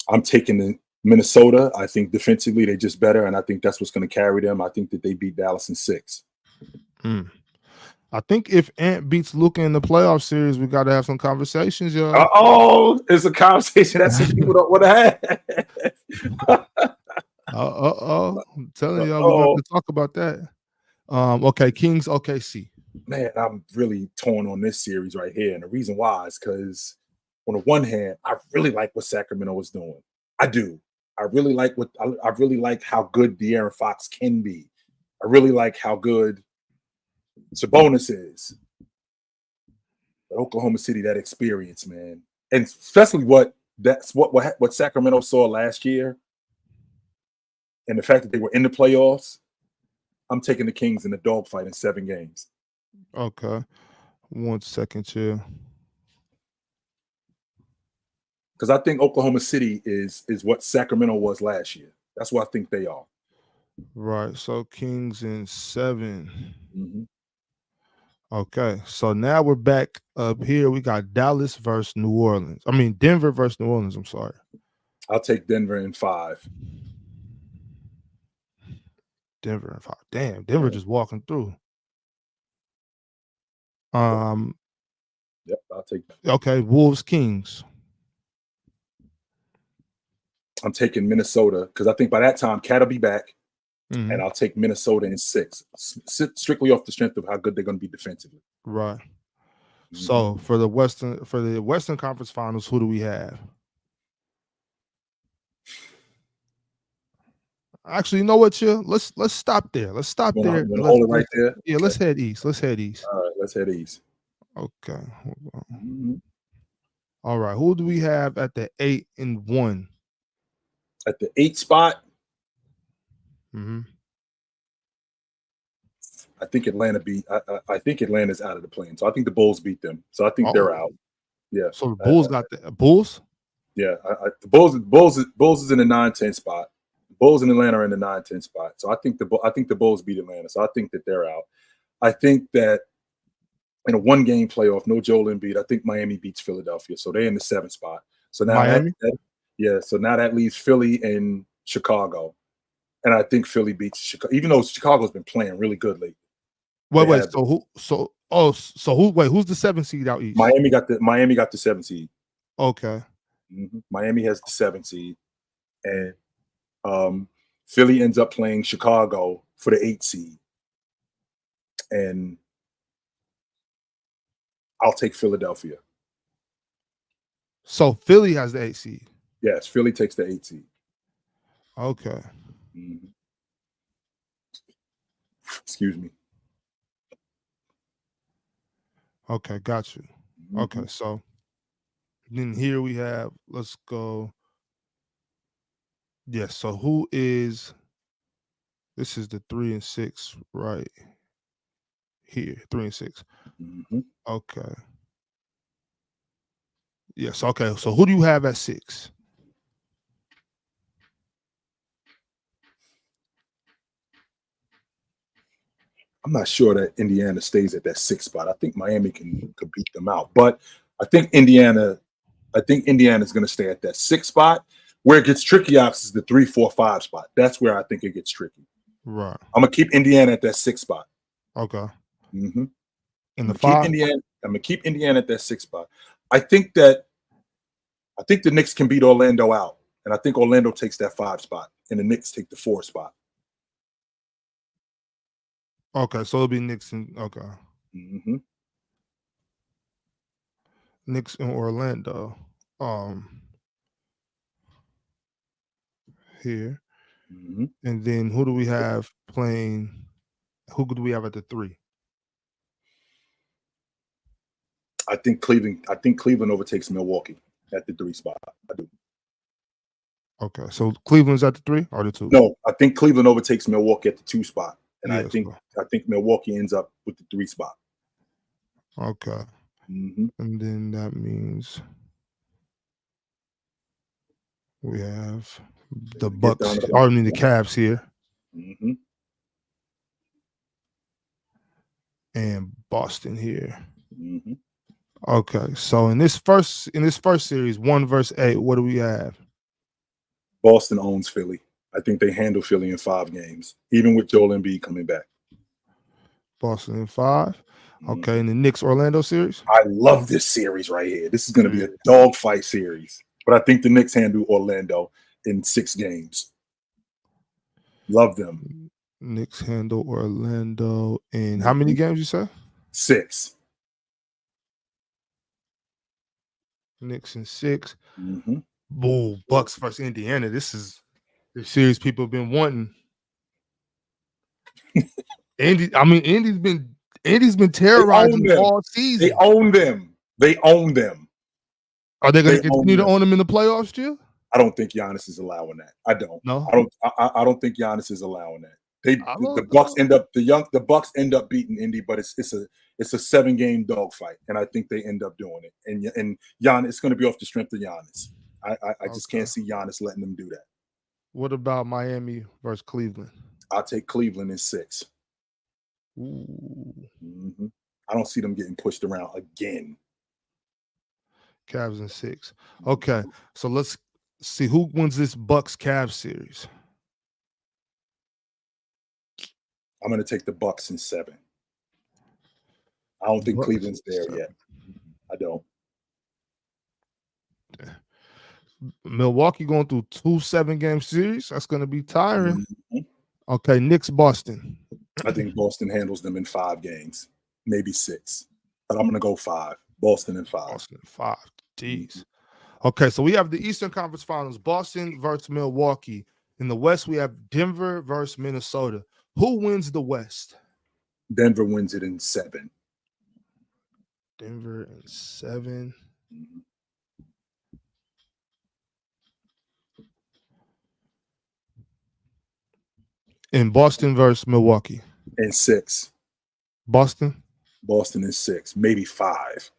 I'm taking the Minnesota. I think defensively they're just better, and I think that's what's going to carry them. I think that they beat Dallas in 6. I think if Ant beats Luka in the playoff series, we got to have some conversations, yo. It's a conversation that some people don't want to have. I'm telling y'all, we're going to talk about that. Okay, Kings, OKC. Man, I'm really torn on this series right here. And the reason why is because on the one hand, I really like what Sacramento is doing. I do. I really like how good De'Aaron Fox can be. I really like how good Sabonis is. But Oklahoma City, that experience, man. And especially what Sacramento saw last year and the fact that they were in the playoffs, I'm taking the Kings in the dogfight in 7 games. Okay. 1 second, chill. Because I think Oklahoma City is what Sacramento was last year. That's what I think they are. Right. So Kings in 7. Mm-hmm. Okay. So now we're back up here. We got Dallas versus New Orleans. I mean, Denver versus New Orleans. I'm sorry. I'll take Denver in 5. Denver in 5. Damn, Denver just walking through. Yep, I'll take that. Okay, Wolves Kings. I'm taking Minnesota because I think by that time Cat will be back, and I'll take Minnesota in 6, strictly off the strength of how good they're going to be defensively. Right. So for the Western Conference Finals, who do we have? Actually, you know what, Chill? Let's stop there. Let's stop there. Hold it right there. Yeah, let's head east. All right, let's head east. Okay. Hold on. All right. Who do we have at the 8 and 1? At the 8 spot, I think Atlanta beat. I think Atlanta's out of the play-in, so I think the Bulls beat them. So I think they're out. Yeah. So the Bulls got the Bulls. Yeah, the Bulls is in the 9-10 spot. The Bulls and Atlanta are in the 9-10 spot. So I think the Bulls beat Atlanta. So I think that they're out. I think that in a 1-game playoff, no Joel Embiid, I think Miami beats Philadelphia. So they're in the 7th spot. So now Miami? So now that leaves Philly and Chicago. And I think Philly beats Chicago, even though Chicago's been playing really good lately. Wait. So who's the 7th seed out east? Miami got the 7th seed. Okay. Miami has the 7th seed. And Philly ends up playing Chicago for the 8th seed. And I'll take Philadelphia. So Philly has the 8th seed. Yes, Philly takes the 8th seed. Okay. Excuse me. Okay, got you. Okay, so then here we have, let's go. Yes, so who is, this is the 3 and 6 right here, 3 and 6. Okay. Yes, okay. So who do you have at 6? I'm not sure that Indiana stays at that 6th spot. I think Miami can beat them out. But I think Indiana's going to stay at that 6th spot. Where it gets tricky, is the 3, 4, 5 spot. That's where I think it gets tricky. Right. I'm going to keep Indiana at that 6th spot. Okay. In the 5? I'm going to keep Indiana at that 6th spot. I think the Knicks can beat Orlando out. And I think Orlando takes that 5 spot. And the Knicks take the 4 spot. Okay, so it'll be Knicks and okay. Knicks in Orlando. Here. And then who do we have playing? Who do we have at the 3? I think Cleveland overtakes Milwaukee at the 3 spot. I do. Okay, so Cleveland's at the 3 or the 2? No, I think Cleveland overtakes Milwaukee at the 2 spot. And I think Milwaukee ends up with the 3 spot. Okay. And then that means we have the Bucks, the Cavs here. And Boston here. Okay. So in this first series, 1 versus 8, what do we have? Boston owns Philly. I think they handle Philly in 5 games, even with Joel Embiid coming back. Boston in 5. Okay, in the Knicks Orlando series? I love this series right here. This is going to be a dogfight series. But I think the Knicks handle Orlando in 6 games. Love them. Knicks handle Orlando in how many games you say? 6. Knicks in 6. Mm-hmm. Bull Bucks versus Indiana. This is the series people have been wanting. Indy's been terrorizing all season. They own them. Are they going to continue to own them in the playoffs, Jill? I don't think Giannis is allowing that. I don't. No, I don't think Giannis is allowing that. The Bucks end up beating Indy, but it's a 7-game dogfight, and I think they end up doing it. And Giannis, it's going to be off the strength of Giannis. I just can't see Giannis letting them do that. What about Miami versus Cleveland? I'll take Cleveland in 6. Ooh. Mm-hmm. I don't see them getting pushed around again. Cavs in 6. Okay, so let's see who wins this Bucks-Cavs series. I'm going to take the Bucks in 7. I don't think Cleveland's there yet. I don't. Milwaukee going through 2 7-game series. That's going to be tiring. Mm-hmm. Okay, Knicks, Boston. I think Boston handles them in 5 games, maybe 6. But I'm going to go 5. Boston in 5. Boston in 5. Jeez. Okay, so we have the Eastern Conference Finals. Boston versus Milwaukee. In the West, we have Denver versus Minnesota. Who wins the West? Denver wins it in 7. Denver in 7. Mm-hmm. In Boston versus Milwaukee. In 6. Boston in 6, maybe 5.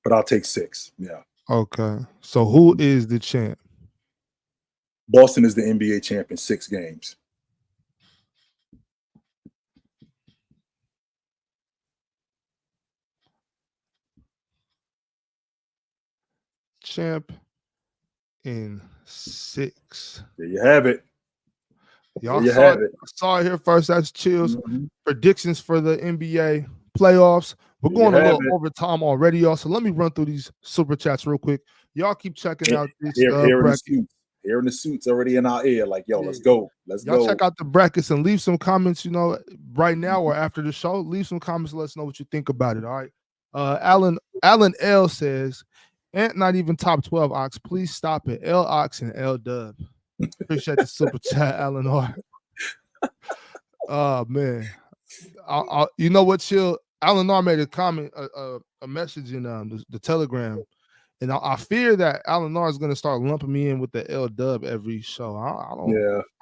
But I'll take 6. Yeah. Okay. So who is the champ? Boston is the NBA champ in 6 games. Champ in 6. There you have it. Y'all saw it here first. That's Chill's predictions for the NBA playoffs. We're going a little over time already, y'all. So let me run through these super chats real quick. Y'all keep checking out this bracket. Here in the suits already in our ear. Like, yo, let's go. Y'all check out the brackets and leave some comments, right now or after the show. Leave some comments. Let us know what you think about it. All right. Alan L says, Ant not even top 12, Ox. Please stop it. L Ox and L Dub. Appreciate the super chat, Alan R. Oh man. You know what, Chill? Alan R made a comment, a message in the Telegram. And I fear that Alan R is going to start lumping me in with the L Dub every show. I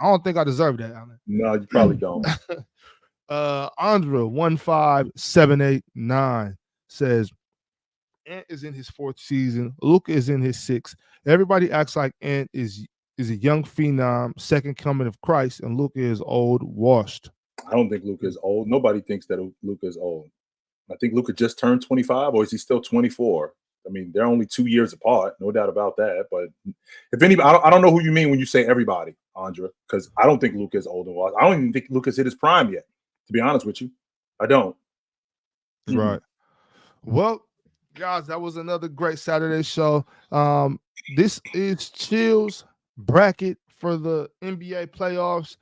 don't think I deserve that, Alan. No, you probably don't. Andra 15789 says, Ant is in his 4th season. Luka is in his 6th. Everybody acts like Ant is a young phenom, second coming of Christ, and Luka is old, washed. I don't think Luka is old. Nobody thinks that Luka is old. I think Luka just turned 25, or is he still 24? I mean, they're only 2 years apart, no doubt about that. But if anybody, I don't know who you mean when you say everybody, Andra, because I don't think Luka is old and washed. I don't even think Luka's hit his prime yet, to be honest with you. I don't. Right. Well, guys, that was another great Saturday show. This is Chill's bracket for the NBA playoffs.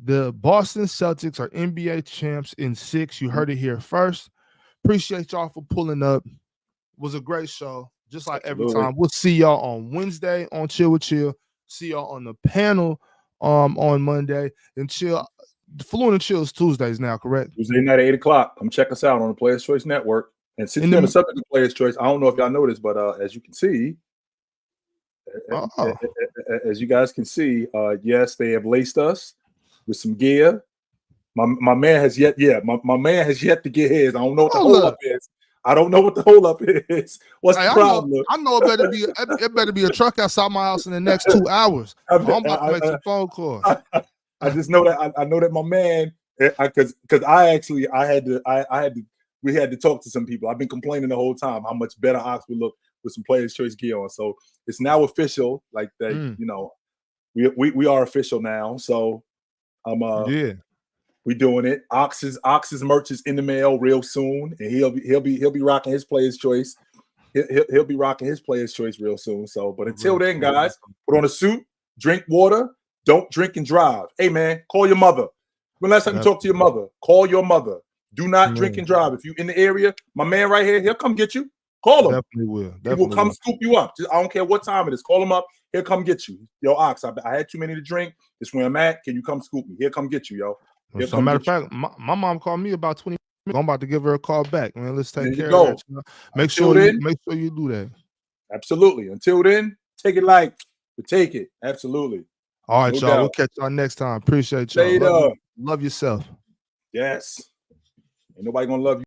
The Boston Celtics are NBA champs in 6. You heard it here first. Appreciate y'all for pulling up. It was a great show, just like every time. We'll see y'all on Wednesday on Chill with Chill. See y'all on the panel on Monday. And Chill, Fluent and Chill is Tuesdays now, correct? Tuesday night at 8 o'clock. Come check us out on the Players Choice Network. And since you're on the subject of Players Choice, I don't know if y'all noticed, but as you can see, as you guys can see, yes, they have laced us with some gear. My man has yet to get his. I don't know what the holdup is. What's the problem? I know it better be a truck outside my house in the next 2 hours. I'm about to make some phone calls. I just know that I know that my man, because we had to talk to some people. I've been complaining the whole time how much better Ox would look with some Players Choice gear on. So it's now official, like that. We are official now. So we doing it. Ox's merch is in the mail real soon, and he'll be rocking his Players Choice. He'll be rocking his Players Choice real soon. So, but until then, guys, put on a suit, drink water, Don't drink and drive. Hey, man, call your mother. When last time you talk to your mother, call your mother. Do not drink and drive. If you in the area, my man right here, he'll come get you. Call him. Definitely will. He will come scoop you up. I don't care what time it is. Call him up. He'll come get you. Yo, Ox, I had too many to drink. This is where I'm at. Can you come scoop me? He'll come get you, yo. As a matter of fact, my mom called me about 20 minutes. I'm about to give her a call back, man. Let's take care of that. Make sure you do that. Absolutely. Until then, take it like we take it. Absolutely. All right, y'all. We'll catch y'all next time. Appreciate y'all. Later. Love yourself. Yes. Ain't nobody gonna love you.